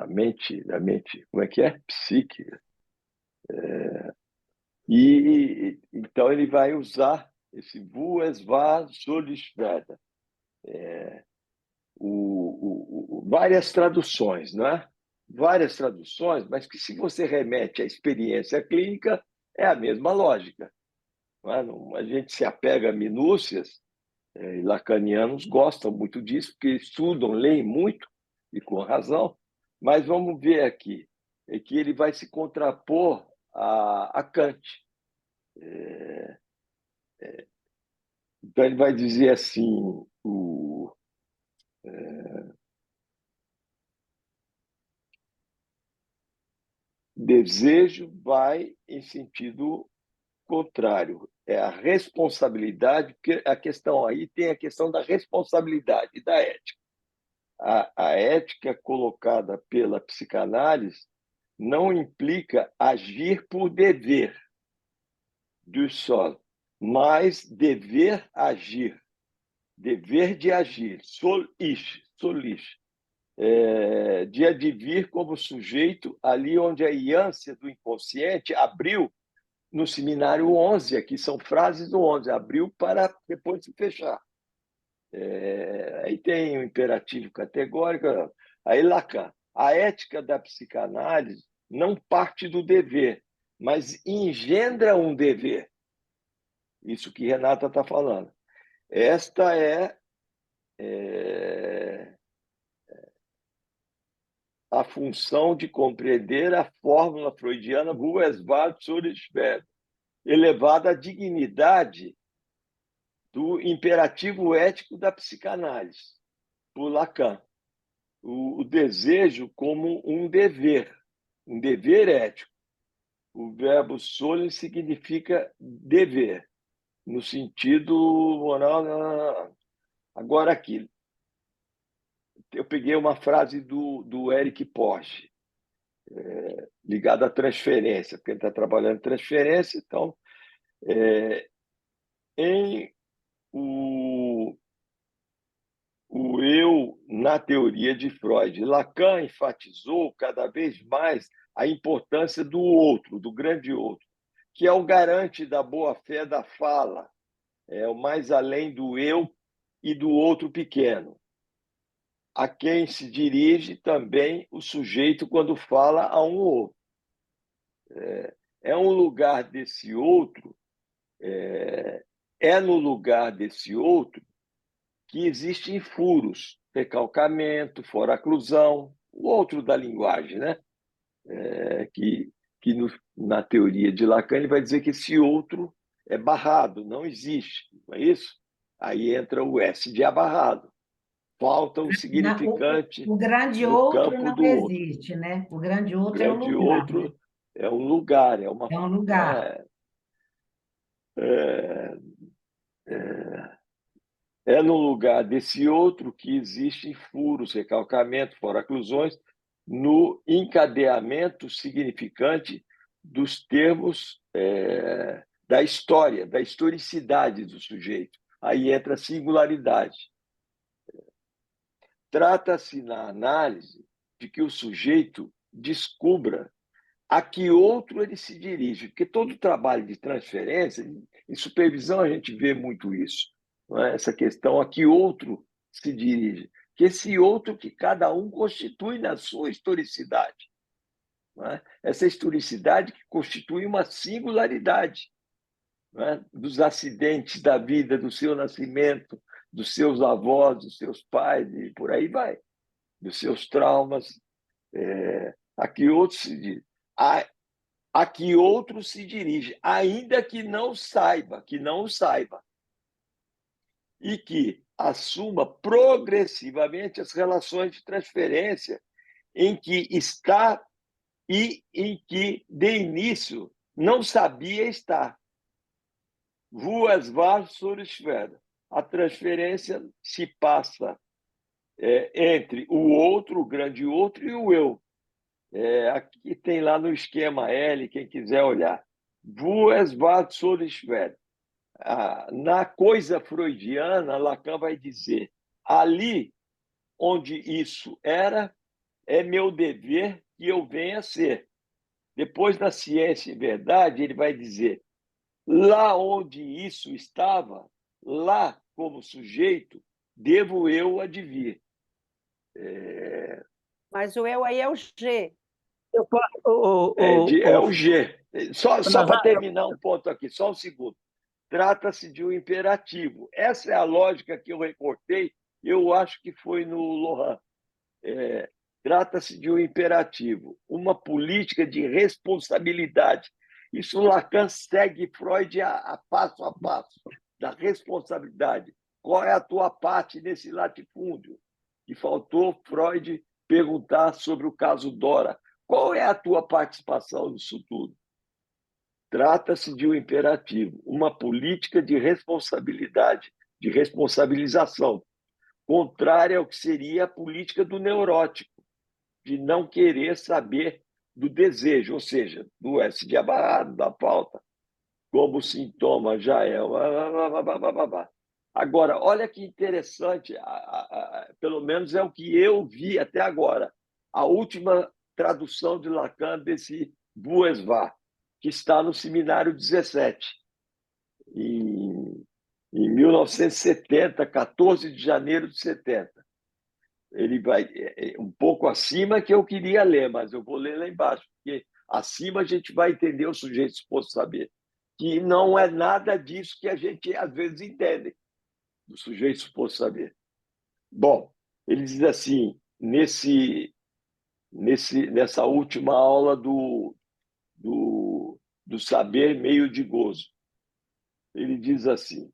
mente, como é que é? Psique. E então ele vai usar esse Wo es war, soll ich werden. Várias traduções, não é? Várias traduções, mas que se você remete à experiência clínica, é a mesma lógica. Não é? A gente se apega a minúcias, e lacanianos gostam muito disso, porque estudam, leem muito, e com razão, mas vamos ver aqui, é que ele vai se contrapor a Kant. Então, ele vai dizer assim, desejo vai em sentido contrário, é a responsabilidade, porque a questão aí tem a questão da responsabilidade e da ética. A ética colocada pela psicanálise não implica agir por dever do sol, mas dever agir, dever de agir, soll ich, de advir como sujeito ali onde a ânsia do inconsciente abriu no seminário 11, aqui são frases do 11, abriu para depois se fechar. Aí tem o imperativo categórico. Aí Lacan, a ética da psicanálise não parte do dever, mas engendra um dever. Isso que Renata está falando. Esta é a função de compreender a fórmula freudiana Wo es war, soll ich werden, elevada à dignidade do imperativo ético da psicanálise, por Lacan. O desejo como um dever ético. O verbo solem significa dever, no sentido moral. Agora, aqui, eu peguei uma frase do Eric Porge, ligada à transferência, porque ele está trabalhando em transferência, então, em o eu na teoria de Freud. Lacan enfatizou cada vez mais a importância do outro, do grande outro, que é o garante da boa-fé da fala, é o mais além do eu e do outro pequeno, a quem se dirige também o sujeito quando fala a um outro. É um lugar desse outro, no lugar desse outro que existem furos, recalcamento, foraclusão, o outro da linguagem, né? Na teoria de Lacan, ele vai dizer que esse outro é barrado, não existe, não é isso? Aí entra o S de abarrado. Falta o significante o grande no outro campo não do outro. existe, né? O grande outro é um grande lugar. outro é um lugar, É um lugar. É no lugar desse outro que existem furos, recalcamento, foraclusões, no encadeamento significante dos termos da história, da historicidade do sujeito. Aí entra a singularidade. Trata-se, na análise, de que o sujeito descubra a que outro ele se dirige, porque todo trabalho de transferência, em supervisão a gente vê muito isso, não é? Essa questão a que outro se dirige, que esse outro que cada um constitui na sua historicidade. Não é? Essa historicidade que constitui uma singularidade, não é? Dos acidentes da vida, do seu nascimento, dos seus avós, dos seus pais, e por aí vai, dos seus traumas. A que outro se dirige, a que outro se dirige, ainda que não saiba, que não o saiba, e que assuma progressivamente as relações de transferência em que está e em que, de início, não sabia estar. Vuas var sur esfera. A transferência se passa entre o outro, o grande outro, e o eu. Aqui tem lá no esquema L, quem quiser olhar. Vues var sur esfera. Na coisa freudiana, Lacan vai dizer: ali onde isso era, é meu dever que eu venha a ser. Depois, na Ciência e Verdade, ele vai dizer: lá onde isso estava, lá como sujeito, devo eu advir. Mas o eu aí é o G. É o G. Só para Nazar, terminar um ponto aqui, só um segundo. Trata-se de um imperativo. Essa é a lógica que eu recortei, eu acho que foi no Lohan. Trata-se de um imperativo, uma política de responsabilidade. Isso Lacan segue Freud a passo, da responsabilidade. Qual é a tua parte nesse latifúndio? E faltou Freud perguntar sobre o caso Dora. Qual é a tua participação nisso tudo? Trata-se de um imperativo, uma política de responsabilidade, de responsabilização, contrária ao que seria a política do neurótico, de não querer saber do desejo, ou seja, do S de abarrado, da pauta, como sintoma já é. Agora, olha que interessante, pelo menos é o que eu vi até agora, a última tradução de Lacan desse Boesvar, que está no Seminário 17, em 1970, 14 de janeiro de 70. Ele vai um pouco acima que eu queria ler, mas eu vou ler lá embaixo, porque acima a gente vai entender o sujeito suposto saber, que não é nada disso que a gente às vezes entende, do sujeito suposto saber. Bom, ele diz assim, nessa última aula do saber meio de gozo, ele diz assim: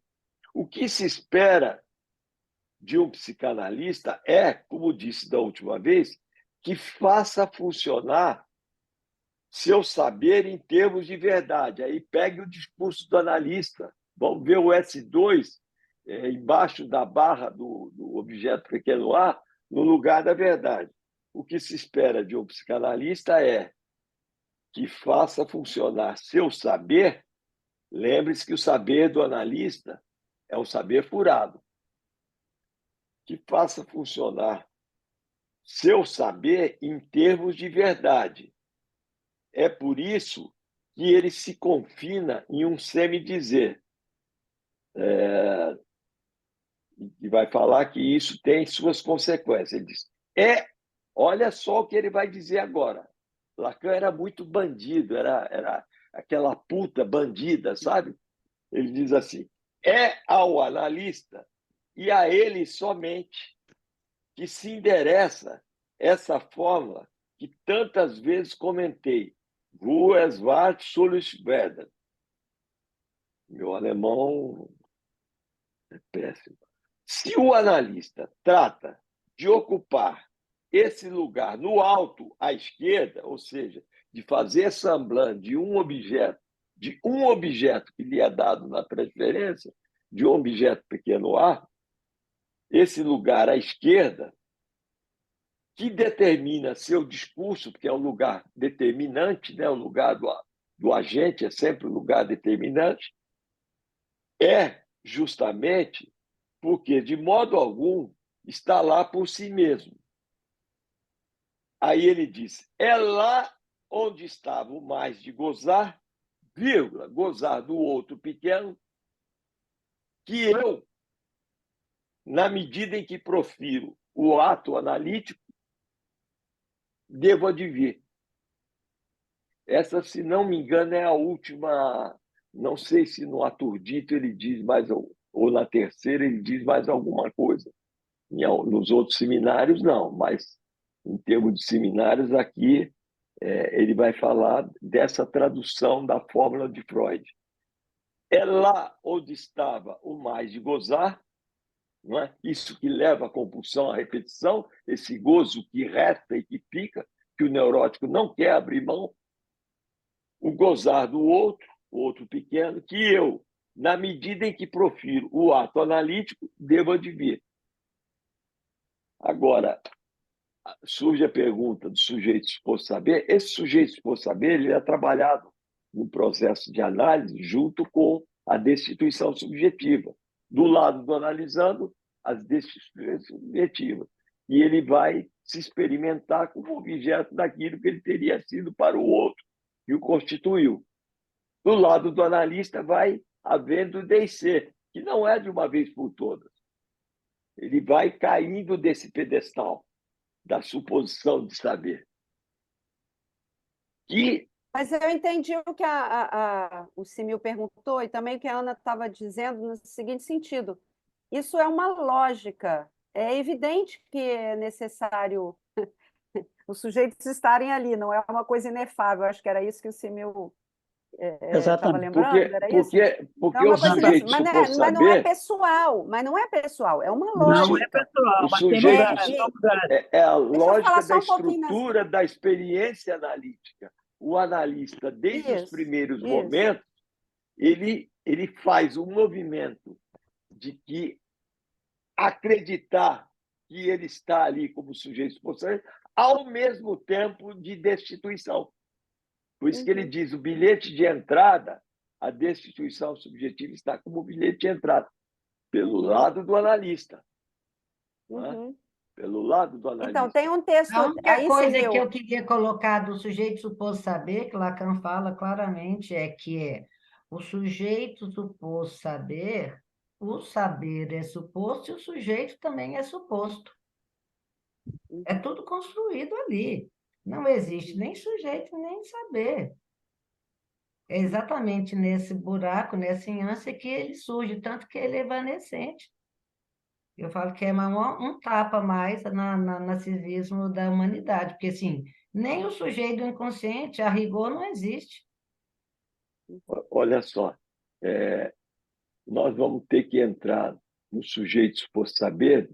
o que se espera de um psicanalista é, como disse da última vez, que faça funcionar seu saber em termos de verdade. Aí pegue o discurso do analista, vamos ver o S2 embaixo da barra do objeto pequeno a, no lugar da verdade. O que se espera de um psicanalista é que faça funcionar seu saber. Lembre-se que o saber do analista é um saber furado. Que faça funcionar seu saber em termos de verdade. É por isso que ele se confina em um semi-dizer. E vai falar que isso tem suas consequências. Ele diz: olha só o que ele vai dizer agora. Lacan era muito bandido, era aquela puta bandida, sabe? Ele diz assim: é ao analista e a ele somente que se endereça essa fórmula que tantas vezes comentei. Wo es war soll ich werden. Meu alemão é péssimo. Se o analista trata de ocupar esse lugar no alto à esquerda, ou seja, de fazer semblant de um objeto que lhe é dado na transferência, de um objeto pequeno a, esse lugar à esquerda, que determina seu discurso, porque é um lugar determinante, né? O lugar do agente é sempre um lugar determinante, é justamente porque, de modo algum, está lá por si mesmo. Aí ele diz: é lá onde estava o mais de gozar, vírgula, gozar do outro pequeno, que eu na medida em que profiro o ato analítico, devo advir. Essa, se não me engano, é a última. Não sei se no Aturdito ele diz mais, ou na terceira ele diz mais alguma coisa. Nos outros seminários, não, mas em termos de seminários, aqui ele vai falar dessa tradução da fórmula de Freud. É lá onde estava o mais de gozar, não é? Isso que leva à compulsão, à repetição, esse gozo que resta e que fica, que o neurótico não quer abrir mão, o gozar do outro, o outro pequeno, que eu, na medida em que profiro o ato analítico, devo advir. Agora, surge a pergunta do sujeito suposto saber. Esse sujeito suposto saber ele é trabalhado no processo de análise junto com a destituição subjetiva. Do lado do analisando, as destituições subjetivas. E ele vai se experimentar como objeto daquilo que ele teria sido para o outro, que o constituiu. Do lado do analista vai havendo descer, que não é de uma vez por todas. Ele vai caindo desse pedestal da suposição de saber. Mas eu entendi o que o Simil perguntou e também o que a Ana estava dizendo no seguinte sentido. Isso é uma lógica. É evidente que é necessário os sujeitos estarem ali, não é uma coisa inefável. Acho que era isso que o Simil estava lembrando, era isso? Porque o sujeito suposto mas não é saber... pessoal, é uma Não é lógica. pessoal, O mas tem sujeito lugares, são lugares. é a lógica da só um pouquinho estrutura da experiência analítica. O analista, desde os primeiros momentos, ele faz um movimento de que acreditar que ele está ali como sujeito espontâneo, ao mesmo tempo de destituição. Por isso que ele diz, o bilhete de entrada, a destituição subjetiva está como bilhete de entrada, pelo lado do analista. Pelo lado do analista. Então, tem um texto... A única coisa que eu queria colocar do sujeito suposto saber, que Lacan fala claramente, é que o sujeito suposto saber, o saber é suposto e o sujeito também é suposto. É tudo construído ali. Não existe nem sujeito, nem saber. É exatamente nesse buraco, nessa ânsia que ele surge, tanto que ele é evanescente. Eu falo que é um tapa mais no narcisismo da humanidade, porque assim, nem o sujeito do inconsciente, a rigor, não existe. Olha só, nós vamos ter que entrar no sujeito suposto saber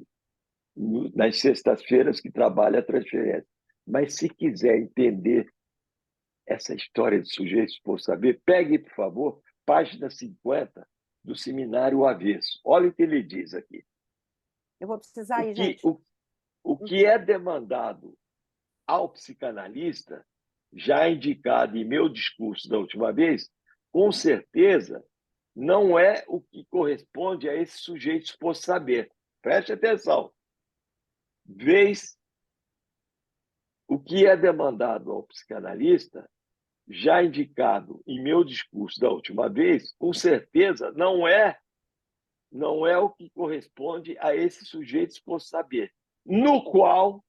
nas sextas-feiras que trabalha a transferência. Mas se quiser entender essa história de sujeito suposto saber, pegue, por favor, página 50 do Seminário Avesso. Olha o que ele diz aqui. Eu vou precisar ir, gente. O que é demandado ao psicanalista, já indicado em meu discurso da última vez, com certeza não é o que corresponde a esse sujeito suposto saber. Preste atenção. Vez o que é demandado ao psicanalista, já indicado em meu discurso da última vez, com certeza não é o que corresponde a esse sujeito suposto saber, no qual,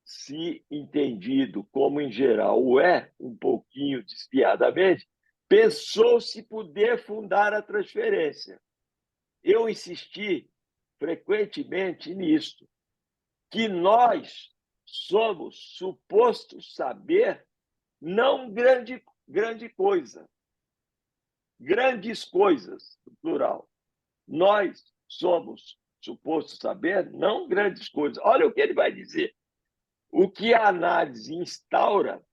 se entendido como em geral o é, um pouquinho desviadamente, pensou-se poder fundar a transferência. Eu insisti frequentemente nisso, que nós somos supostos saber não grande coisa, grandes coisas, no plural. Nós somos supostos saber não grandes coisas. Olha o que ele vai dizer. O que a análise instaura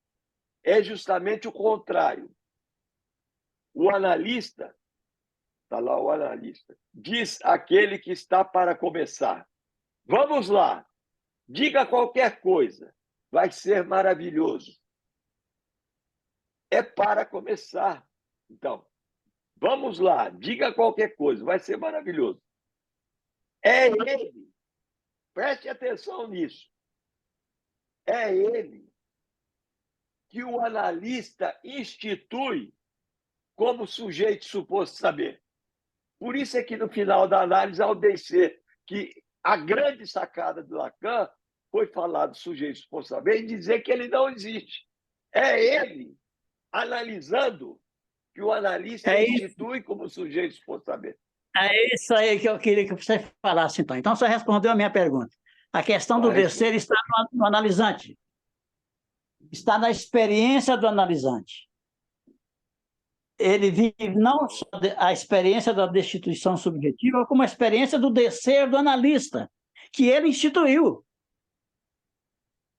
é justamente o contrário. O analista, está lá o analista, diz àquele que está para começar: vamos lá, diga qualquer coisa, vai ser maravilhoso. É para começar. Então, vamos lá, diga qualquer coisa, vai ser maravilhoso. É ele, preste atenção nisso, é ele que o analista institui como sujeito suposto saber. Por isso é que no final da análise ao descer, que a grande sacada do Lacan foi falar do sujeito responsável e dizer que ele não existe. É ele analisando que o analista É isso, institui como sujeito responsável. é isso aí que eu queria que você falasse, então. Então, você respondeu a minha pergunta. A questão do Tá, descer está no analisante, está na experiência do analisante. Ele vive não só a experiência da destituição subjetiva, como a experiência do descer do analista, que ele instituiu.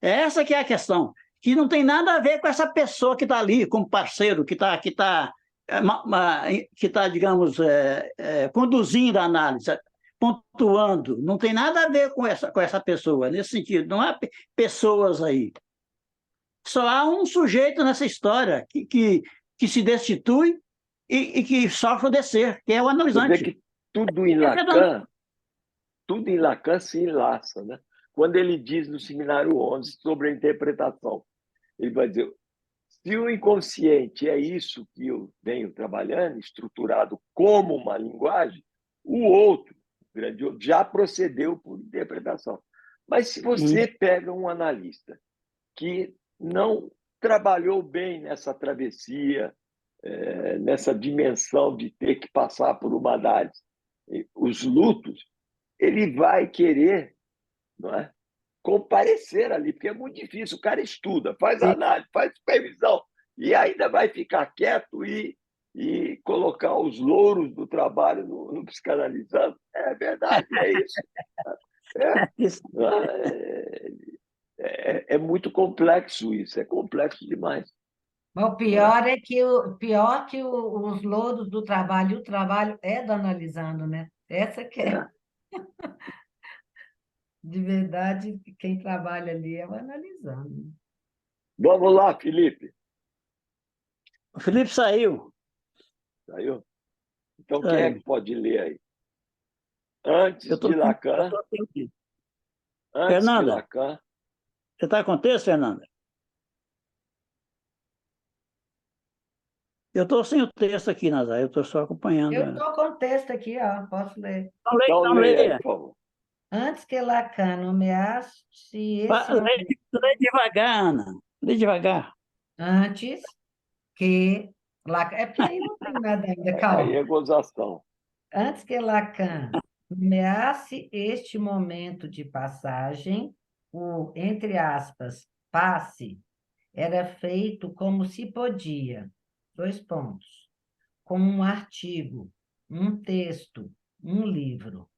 Essa que é a questão, que não tem nada a ver com essa pessoa que está ali como parceiro, digamos, conduzindo a análise, pontuando. Não tem nada a ver com essa pessoa, nesse sentido. Não há pessoas aí. Só há um sujeito nessa história que se destitui e que sofre o descer, que é o Você vê analisante. que tudo em Lacan se enlaça, né? Quando ele diz no seminário 11 sobre a interpretação, ele vai dizer: se o inconsciente é isso que eu venho trabalhando, estruturado como uma linguagem, o outro, o grande outro, já procedeu por interpretação. Mas se você pega um analista que não trabalhou bem nessa travessia, nessa dimensão de ter que passar por uma análise, os lutos, ele vai querer, não é, comparecer ali, porque é muito difícil. O cara estuda, faz análise, faz supervisão, e ainda vai ficar quieto e colocar os louros do trabalho no psicanalizando. É verdade, é isso. É muito complexo isso, é complexo demais. Mas o pior é que os louros do trabalho, e o trabalho é do analisando, né? Essa que é, de verdade, quem trabalha ali é o analisando. Vamos lá, Felipe. O Felipe saiu. Saiu? Então, quem é que pode ler aí? Antes Eu tô de Lacan. aqui. Antes Fernanda, de Lacan. você está com o texto, Fernanda? Eu estou sem o texto aqui, Nazar, eu estou só acompanhando Eu ela. estou com o texto aqui, ó, posso ler. Então, Então leia aí, leia. por favor. Antes que Lacan nomeasse esse Lê devagar, Ana. Lê devagar. antes que Lacan... É porque aí não tem nada ainda, Aí calma. é gozação. Antes que Lacan nomeasse este momento de passagem, o, entre aspas, passe, era feito como se podia, dois pontos, com um artigo, um texto, um livro.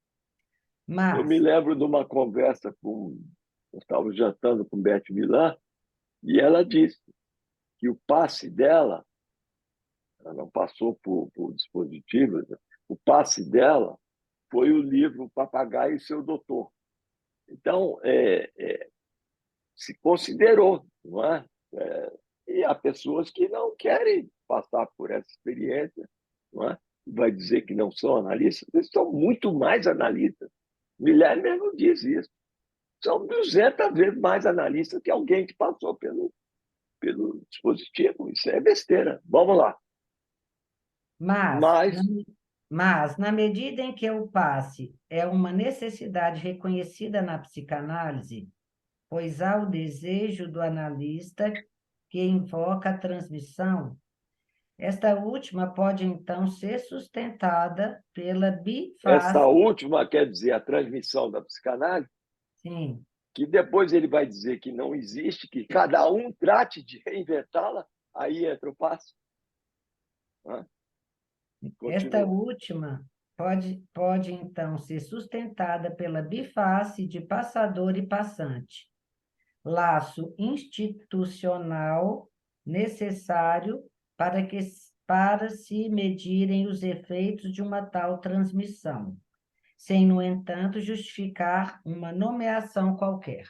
Eu Mas, me lembro de uma conversa com. Eu estava jantando com Beth Millan e ela disse que o passe dela, ela não passou por dispositivos, né? O passe dela foi o livro Papagaio e seu Doutor. Então, se considerou, não é? E há pessoas que não querem passar por essa experiência, não é? Vai dizer que não são analistas, eles são muito mais analistas. Miller mesmo diz isso. São 200 vezes mais analistas que alguém que passou pelo dispositivo. Isso é besteira. Vamos lá. mas, na medida em que o passe é uma necessidade reconhecida na psicanálise, pois há o desejo do analista que invoca a transmissão, esta última pode então ser sustentada pela bifase. Essa última quer dizer a transmissão da psicanálise, Sim. que depois ele vai dizer que não existe, que cada um trate de reinventá-la, aí entra o passe. Esta última pode então ser sustentada pela biface de passador e passante, laço institucional necessário para se medirem os efeitos de uma tal transmissão, sem, no entanto, justificar uma nomeação qualquer.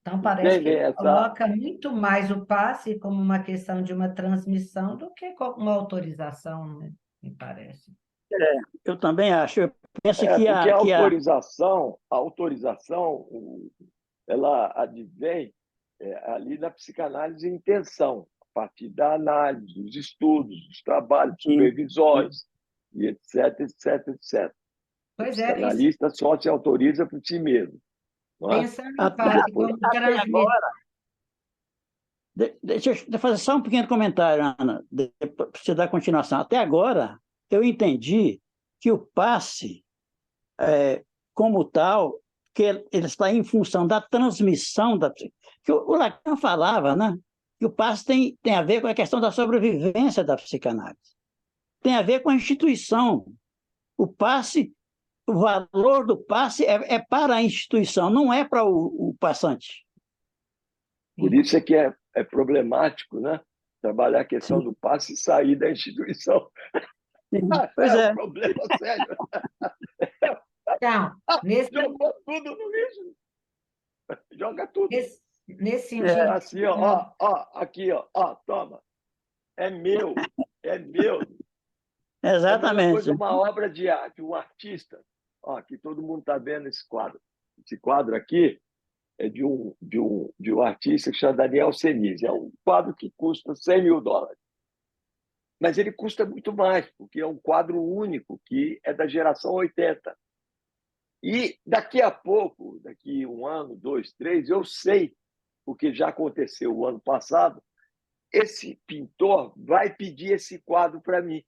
Então, parece que ele coloca muito mais o passe como uma questão de uma transmissão do que uma autorização, né? Me parece. Eu também acho. Eu penso que porque a autorização, ela advém ali na psicanálise intenção, a partir da análise, dos estudos, dos trabalhos supervisórios. e etc, etc, etc. O Pois é, isso, psicanalista só se autoriza por si mesmo, não é? pensando em Até, passe Depois, como até transmissão. agora, deixa eu fazer só um pequeno comentário, Ana, para você dar continuação. Até agora, eu entendi que o passe, como tal, que ele está em função da transmissão da que o Lacan falava, né? Que o passe tem a ver com a questão da sobrevivência da psicanálise. Tem a ver com a instituição. O passe, o valor do passe é para a instituição, não é para o passante. por isso é que é problemático, né? Trabalhar a questão Sim, do passe e sair da instituição. sim. Pois É um é. problema sério. Então, Jogou tudo no lixo. Joga tudo. nesse É, sentido, Assim, aqui, toma. É meu, é meu. É a mesma exatamente. coisa uma obra de arte, um artista. Aqui todo mundo está vendo esse quadro. Esse quadro aqui é de um artista que chama Daniel Senise. É um quadro que custa $100 mil. Mas ele custa muito mais, porque é um quadro único, que é da geração 80. E daqui a pouco, daqui 1 ano, 2, 3, eu sei, porque já aconteceu o ano passado, esse pintor vai pedir esse quadro para mim.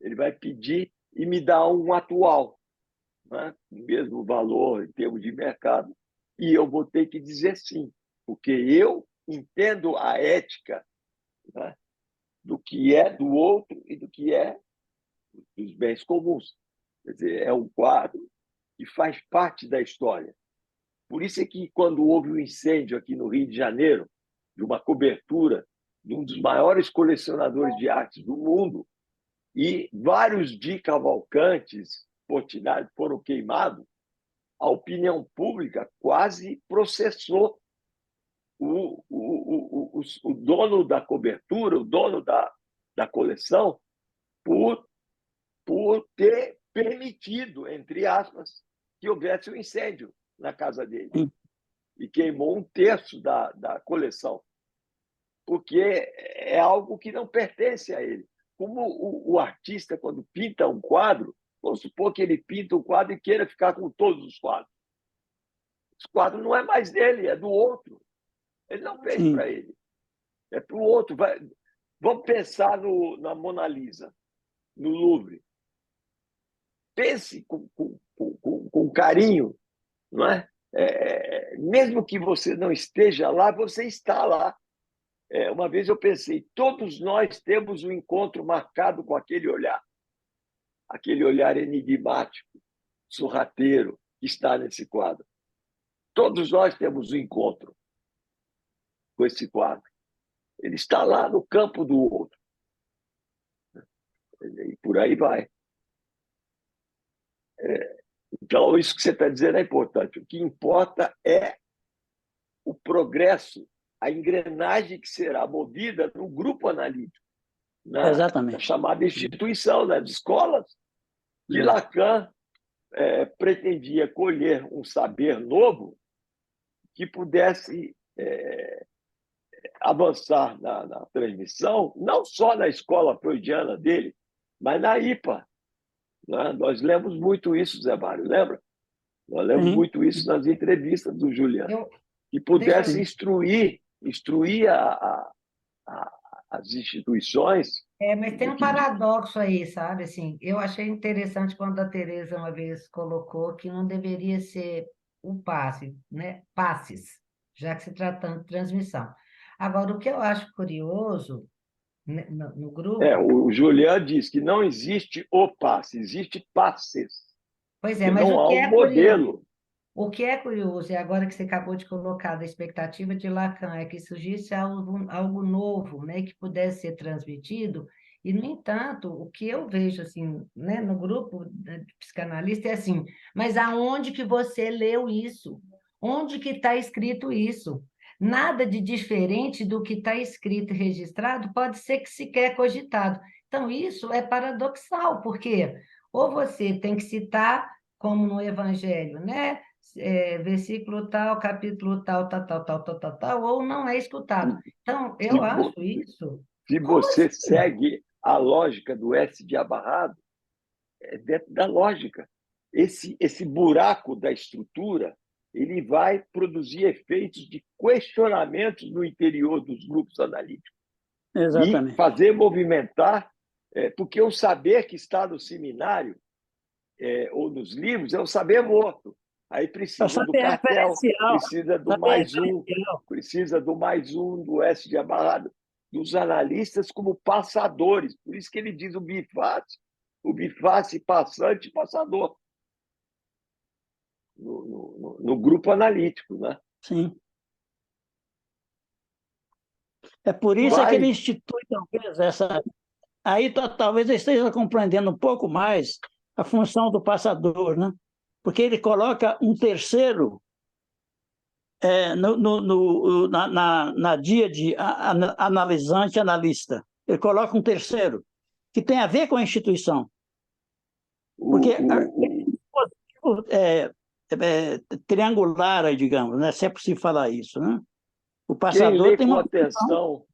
Ele vai pedir e me dar um atual, né? O mesmo valor em termos de mercado, e eu vou ter que dizer sim, porque eu entendo a ética, né, do que é do outro e do que é dos bens comuns. Quer dizer, é um quadro que faz parte da história. Por isso é que, quando houve um incêndio aqui no Rio de Janeiro, de uma cobertura de um dos maiores colecionadores de artes do mundo, e vários de Cavalcantes, Portinari foram queimados, a opinião pública quase processou o dono da cobertura, o dono da coleção, por ter permitido, entre aspas, que houvesse um incêndio na casa dele. Sim. E queimou 1/3 da coleção, porque é algo que não pertence a ele. Como o artista, quando pinta um quadro, vamos supor que ele pinta um quadro e queira ficar com todos os quadros. Esse quadro não é mais dele, é do outro. Ele não fez Sim. para ele, é para o outro. Vamos pensar na Mona Lisa, no Louvre. Pense com carinho, não é? Mesmo que você não esteja lá, você está lá. Uma vez eu pensei, todos nós temos um encontro marcado com aquele olhar enigmático, sorrateiro, que está nesse quadro. Todos nós temos um encontro com esse quadro. Ele está lá no campo do outro. E por aí vai. Então, isso que você está dizendo é importante. O que importa é o progresso, a engrenagem que será movida no grupo analítico, na Exatamente. chamada instituição, nas escolas, que Lacan pretendia colher um saber novo que pudesse avançar na transmissão, não só na escola freudiana dele, mas na IPA. Né? Nós lemos muito isso, Zé Mário, lembra? Nós lemos Sim. muito isso nas entrevistas do Juliano. Que deixa pudesse eu- instruir as instituições. mas tem um paradoxo aí, sabe? Assim, eu achei interessante quando a Teresa uma vez colocou que não deveria ser o passe, né? Passes, já que se tratando de transmissão. Agora, o que eu acho curioso, né, no grupo, O Julian diz que não existe o passe, existe passes, pois é, porque mas não o há que um é curioso, modelo. o que é curioso, e agora que você acabou de colocar da expectativa de Lacan, é que surgisse algo novo, né, que pudesse ser transmitido, e, no entanto, o que eu vejo assim, né, no grupo de psicanalista é assim, mas aonde que você leu isso? Onde que está escrito isso? Nada de diferente do que está escrito e registrado pode ser que sequer cogitado. Então, isso é paradoxal, porque ou você tem que citar, como no Evangelho, né? Versículo tal, capítulo tal, tal, tal, tal, tal, tal, tal, ou não é escutado. Então, Se, eu acho isso. se Como você assim? segue a lógica do S de abarrado, é dentro da lógica. Esse buraco da estrutura ele vai produzir efeitos de questionamentos no interior dos grupos analíticos e Exatamente. fazer movimentar, porque o saber que está no seminário ou nos livros é o saber morto. Aí É o precisa do saber cartel, referencial. precisa do Saber mais um, referencial. precisa do mais um, do S de amarrado, dos analistas como passadores. Por isso que ele diz o biface passante e passador no grupo analítico, né? Sim. É por isso que ele Vai, institui, talvez, essa. Aí talvez eu esteja compreendendo um pouco mais a função do passador, né? Porque ele coloca um terceiro na díade analisante analista. Ele coloca um terceiro, que tem a ver com a instituição. Porque é, triangular, aí, digamos, né? Se é possível falar isso, né? O quem passador lê tem com uma função. atenção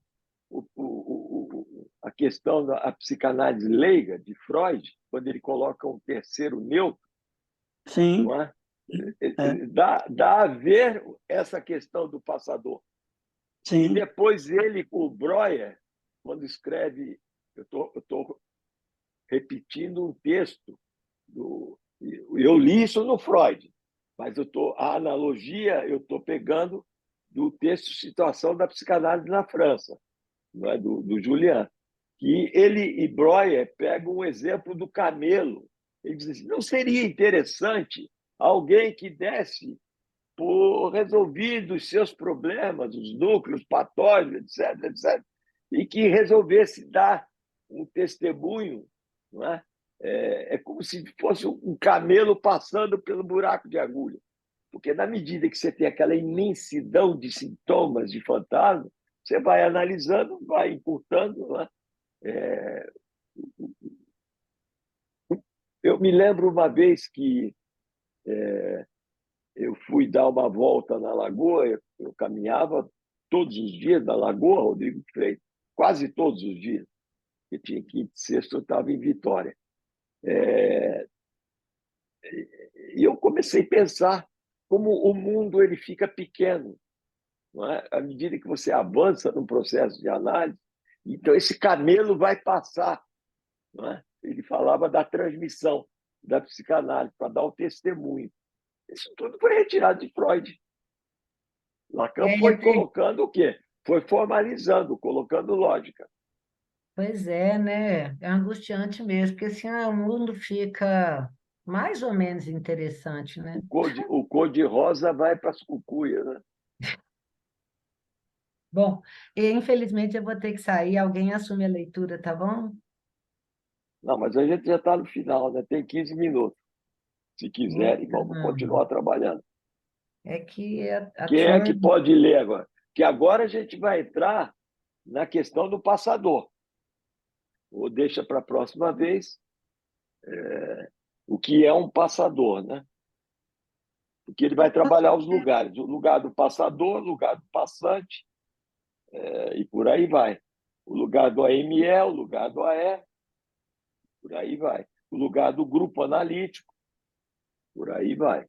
a questão da psicanálise leiga de Freud, quando ele coloca um terceiro neutro, Sim, não é? é, Dá a ver essa questão do passador. E sim, depois ele, o Breuer, quando escreve, eu estou repetindo um texto, eu li isso no Freud, mas a analogia eu estou pegando do texto Situação da Psicanálise na França, não é? do Julian, que ele e Breuer pegam um exemplo do camelo. Ele diz assim, não seria interessante alguém que desse por resolvidos os seus problemas, os núcleos patógenos, etc., etc., e que resolvesse dar um testemunho, não é? É como se fosse um camelo passando pelo buraco de agulha. Porque, na medida que você tem aquela imensidão de sintomas de fantasma, você vai analisando, vai encurtando. Não é? Eu me lembro uma vez que eu fui dar uma volta na Lagoa, eu caminhava todos os dias na Lagoa, Rodrigo Freitas, quase todos os dias, que tinha quinta e sexta, eu estava em Vitória. E eu comecei a pensar como o mundo ele fica pequeno, não é? À medida que você avança no processo de análise, então esse camelo vai passar. Não é? Ele falava da transmissão da psicanálise, para dar o testemunho. Isso tudo foi retirado de Freud. Lacan foi colocando o quê? Foi formalizando, colocando lógica. Pois é, né? É angustiante mesmo, porque assim, o mundo fica mais ou menos interessante, né? O cor-de-rosa vai para as cucuias. Né? Bom, e infelizmente eu vou ter que sair, alguém assume a leitura, tá bom? Não, mas a gente já está no final, né? Tem 15 minutos. Se quiserem, vamos Então, continuar trabalhando. é que a Quem é que turma. pode ler agora? Que agora a gente vai entrar na questão do passador. Ou deixa para a próxima vez o que é um passador, né? Porque ele vai trabalhar os lugares. O lugar do passador, o lugar do passante, e por aí vai. O lugar do AME, o lugar do AE, por aí vai. O lugar do grupo analítico, por aí vai.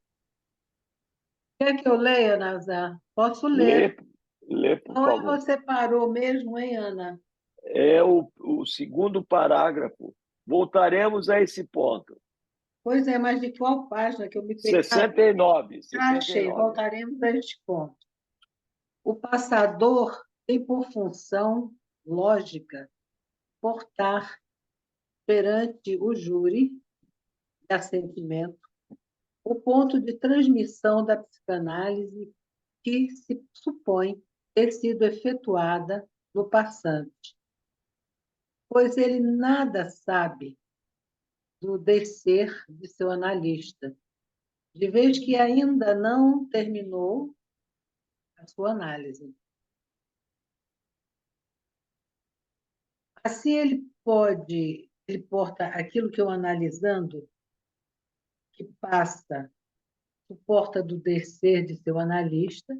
Quer que eu leia, Nazar? Posso ler. Lê, por Onde favor. você parou mesmo, hein, Ana? É o segundo parágrafo. Voltaremos a esse ponto. Pois é, mas de qual página que eu me perdi? 69. Achei, voltaremos a este ponto. O passador tem por função lógica portar perante o júri de assentimento o ponto de transmissão da psicanálise que se supõe ter sido efetuada no passante, pois ele nada sabe do descer de seu analista, de vez que ainda não terminou a sua análise. Assim, ele porta aquilo que eu analisando, que passa, suporta do descer de seu analista,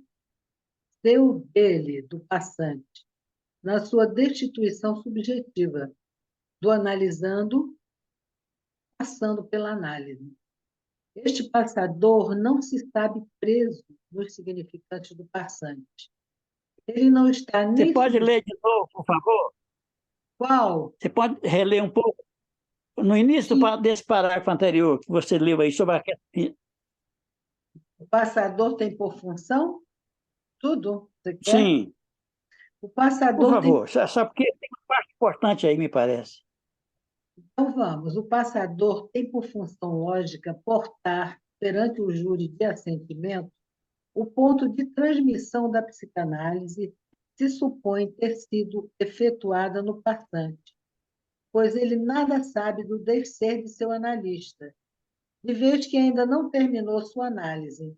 seu dele, do passante, na sua destituição subjetiva, do analisando passando pela análise. Este passador não se sabe preso nos significantes do passante. Ele não está Você nem pode sob ler de novo, por favor? qual Você pode reler um pouco? No início desse parágrafo anterior, que você leu aí sobre a... o passador tem por função tudo. Você quer? Sim, O por passador tem. favor. Só porque tem uma parte importante aí, me parece. Então vamos. O passador tem por função lógica portar perante o júri de assentimento o ponto de transmissão da psicanálise se supõe ter sido efetuada no passante, pois ele nada sabe do descer de seu analista, de vez que ainda não terminou sua análise.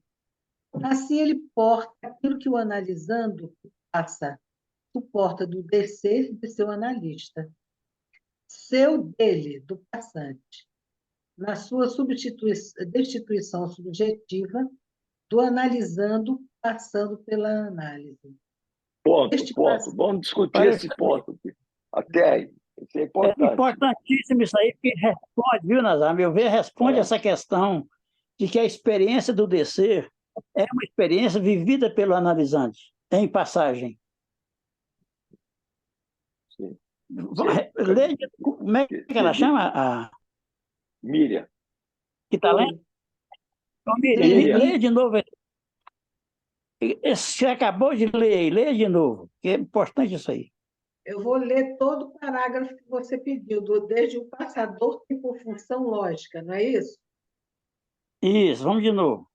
Assim, ele porta aquilo que o analisando passa, suporta do descer de seu analista, seu dele, do passante, na sua destituição subjetiva, do analisando passando pela análise. Ponto, Este ponto. Vamos discutir Olha, esse ponto aqui. Até aí. Isso é é importante. importantíssimo isso aí, porque responde, viu, Nazar? A meu ver, responde essa questão de que a experiência do descer é uma experiência vivida pelo analisante, em passagem. Sim. Como é que ela chama? A, Miriam. que está lendo? Então, Miriam, lê de novo. Você acabou de ler, lê de novo, que é importante isso aí. Eu vou ler todo o parágrafo que você pediu, desde o passador tem por função lógica, não é isso? Isso, vamos de novo.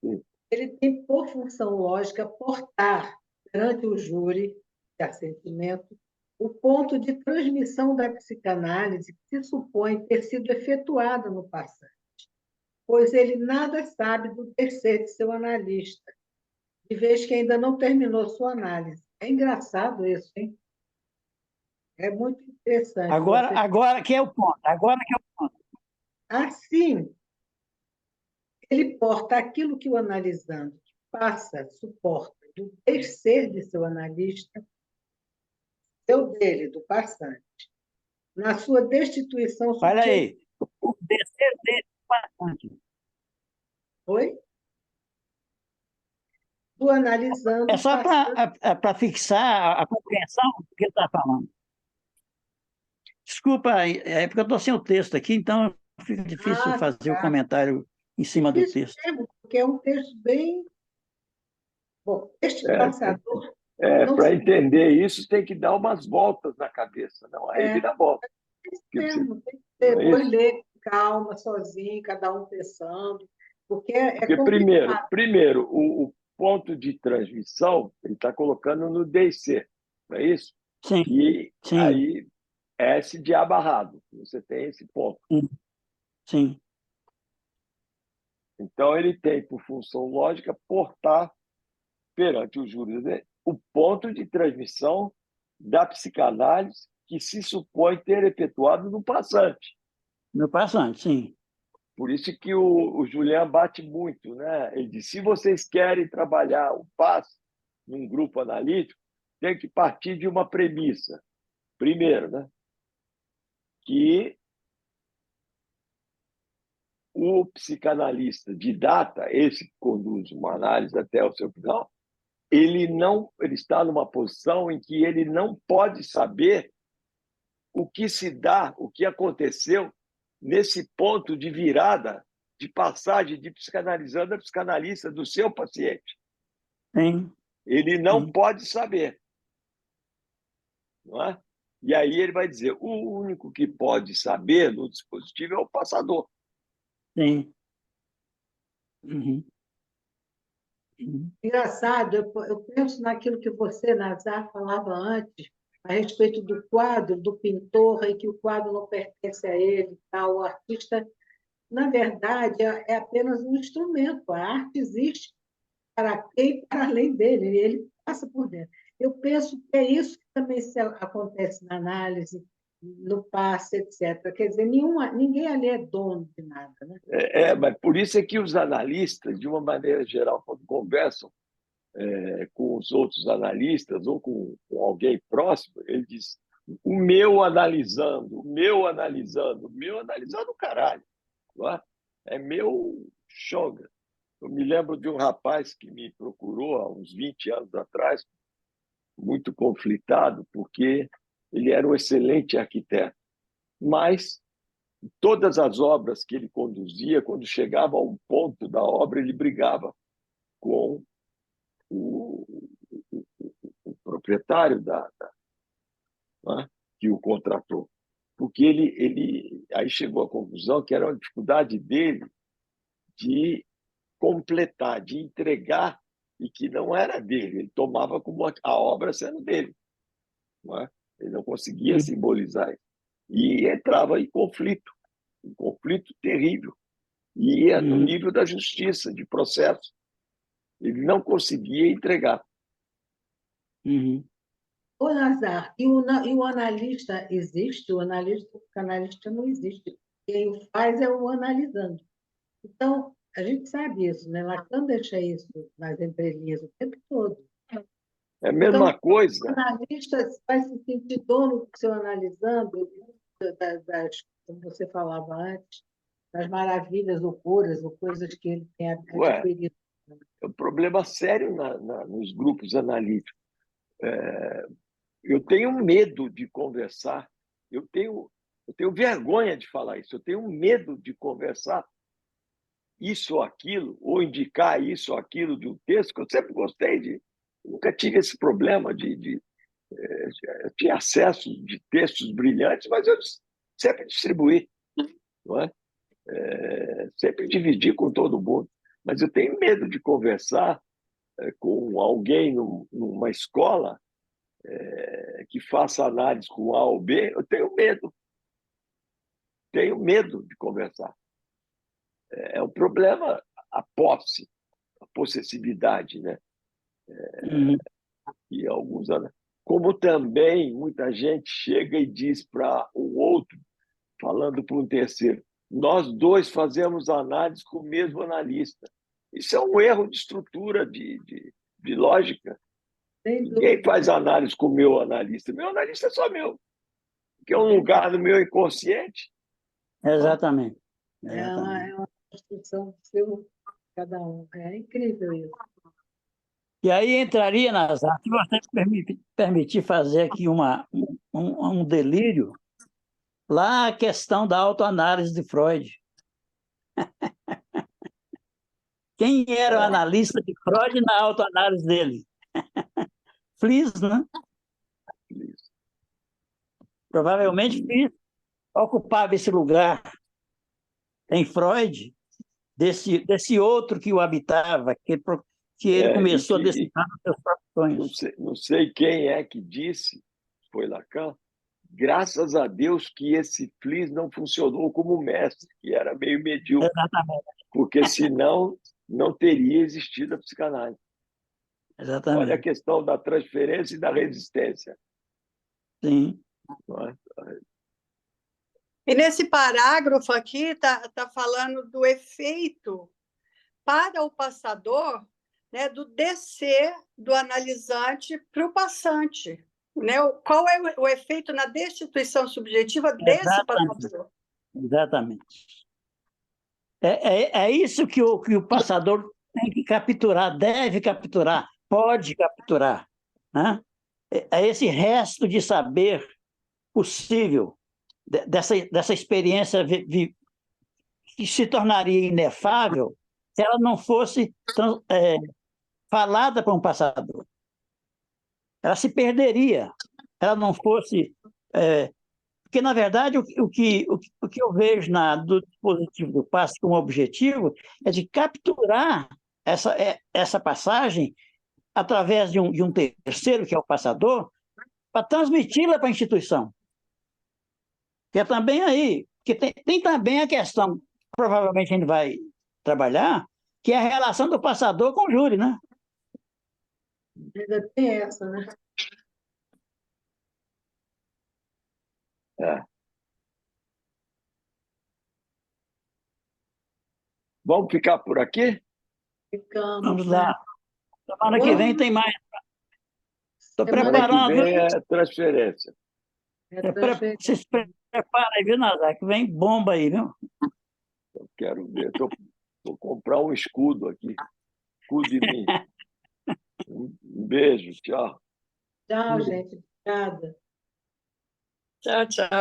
Ele tem por função lógica portar perante o júri de assentimento o ponto de transmissão da psicanálise que se supõe ter sido efetuada no passado, pois ele nada sabe do terceiro de seu analista, de vez que ainda não terminou sua análise. É engraçado isso, hein? É muito interessante. Agora que é o ponto. Agora que é o ponto. Assim, ele porta aquilo que o analisando passa, suporta do terceiro de seu analista, seu dele, do passante, na sua destituição Olha subjetiva. aí. O descer dele é bastante. Oi? Do analisando. É só para fixar a compreensão do que ele está falando. Desculpa, é porque eu estou sem o texto aqui, então fica difícil fazer o comentário em cima do texto. Mesmo, porque é um texto bem. Bom, este passador. Para entender isso, tem que dar umas voltas na cabeça, não? Aí vira volta. Tem que depois ler com calma, sozinho, cada um pensando. Porque primeiro, o ponto de transmissão ele está colocando no DC, não é isso? Sim. E sim. aí é esse diabo amarrado, você tem esse ponto. Sim. Então, ele tem por função lógica portar perante o júri o ponto de transmissão da psicanálise que se supõe ter efetuado no passante. No passante, sim. Por isso que o Julian bate muito, né? Ele diz, se vocês querem trabalhar o passo num grupo analítico, tem que partir de uma premissa. Primeiro, né? Que o psicanalista de data, esse que conduz uma análise até o seu final, ele está numa posição em que ele não pode saber o que se dá, o que aconteceu nesse ponto de virada, de passagem de psicanalizando a psicanalista do seu paciente. Sim. Ele não pode saber. Não é? E aí ele vai dizer, o único que pode saber no dispositivo é o passador. Sim. Engraçado, eu penso naquilo que você, Nazar, falava antes, a respeito do quadro, do pintor, em que o quadro não pertence a ele, tal. O artista, na verdade, é apenas um instrumento. A arte existe para quem e para além dele, ele passa por dentro. Eu penso que é isso que também acontece na análise, no passe, etc. Quer dizer, ninguém ali é dono de nada. Né? Mas por isso é que os analistas, de uma maneira geral, quando conversam com os outros analistas ou com alguém próximo, ele diz, o meu analisando, o meu analisando, o caralho. não é? É meu shoga. Eu me lembro de um rapaz que me procurou há uns 20 anos atrás, muito conflitado, porque ele era um excelente arquiteto, mas todas as obras que ele conduzia, quando chegava a um ponto da obra, ele brigava com o proprietário né, que o contratou. Porque ele aí chegou à conclusão que era uma dificuldade dele de completar, de entregar, e que não era dele. Ele tomava como a obra sendo dele. Não é? Ele não conseguia simbolizar isso. E entrava em conflito, um conflito terrível. E ia no nível da justiça, de processo. Ele não conseguia entregar. Ô, Nazar, e o analista existe? O analista não existe. Quem o faz é o analisando. Então, a gente sabe isso, né? Lacan deixa isso nas entrelinhas o tempo todo. É a mesma Então, coisa. o analista vai se sentir dono do seu analisando, como você falava antes, das maravilhas ou curas ou coisas que ele tem adquirido. É um problema sério nos grupos analíticos. Eu tenho medo de conversar, eu tenho vergonha de falar isso, eu tenho medo de conversar isso ou aquilo, ou indicar isso ou aquilo de um texto, que eu sempre gostei de. Nunca tive esse problema eu tinha acesso de textos brilhantes, mas eu sempre distribuí, não é? Sempre dividi com todo mundo. Mas eu tenho medo de conversar com alguém numa escola que faça análise com A ou B, eu tenho medo. Tenho medo de conversar. É um problema a posse, a possessividade, né? E alguns anos. Como também muita gente chega e diz para o outro, falando para um terceiro, nós dois fazemos análise com o mesmo analista. Isso é um erro de estrutura, de lógica. Ninguém faz análise com o meu analista. Meu analista é só meu, que é um lugar no meu inconsciente. Exatamente. É uma construção do seu, cada um. É incrível isso. E aí entraria, Nazar, se você permitir fazer aqui um delírio, lá a questão da autoanálise de Freud. Quem era o analista de Freud na autoanálise dele? Fliess, né? Provavelmente Fliess ocupava esse lugar em Freud, desse outro que o habitava, que ele começou a decifrar os seus próprios sonhos. Não sei quem é que disse, foi Lacan, graças a Deus que esse Fliess não funcionou como mestre, que era meio medíocre. Exatamente. Porque senão não teria existido a psicanálise. Exatamente. Olha a questão da transferência e da resistência. Sim. E nesse parágrafo aqui está falando do efeito para o passador, né, do descer do analisante para o passante. Né? Qual é o efeito na destituição subjetiva desse passador? Exatamente. É isso que o passador tem que capturar, deve capturar, pode capturar. Né? É esse resto de saber possível dessa experiência que se tornaria inefável se ela não fosse falada para um passador. Ela se perderia, ela não fosse... porque, na verdade, o que eu vejo do dispositivo do passe como objetivo é de capturar essa passagem através de um terceiro, que é o passador, para transmiti-la para a instituição. Que é também aí, que tem também a questão, provavelmente a gente vai trabalhar, que é a relação do passador com o júri, né? Ainda tem essa, né? Vamos ficar por aqui? Ficamos. Vamos lá. Semana que vem tem mais. Estou preparando. Semana que vem é transferência. Se prepara aí, viu, Nazar? Que vem bomba aí, viu? quero ver. Vou comprar um escudo aqui. Cuide de mim. Um beijo, tchau. Tchau, gente. Obrigada. Tchau, tchau.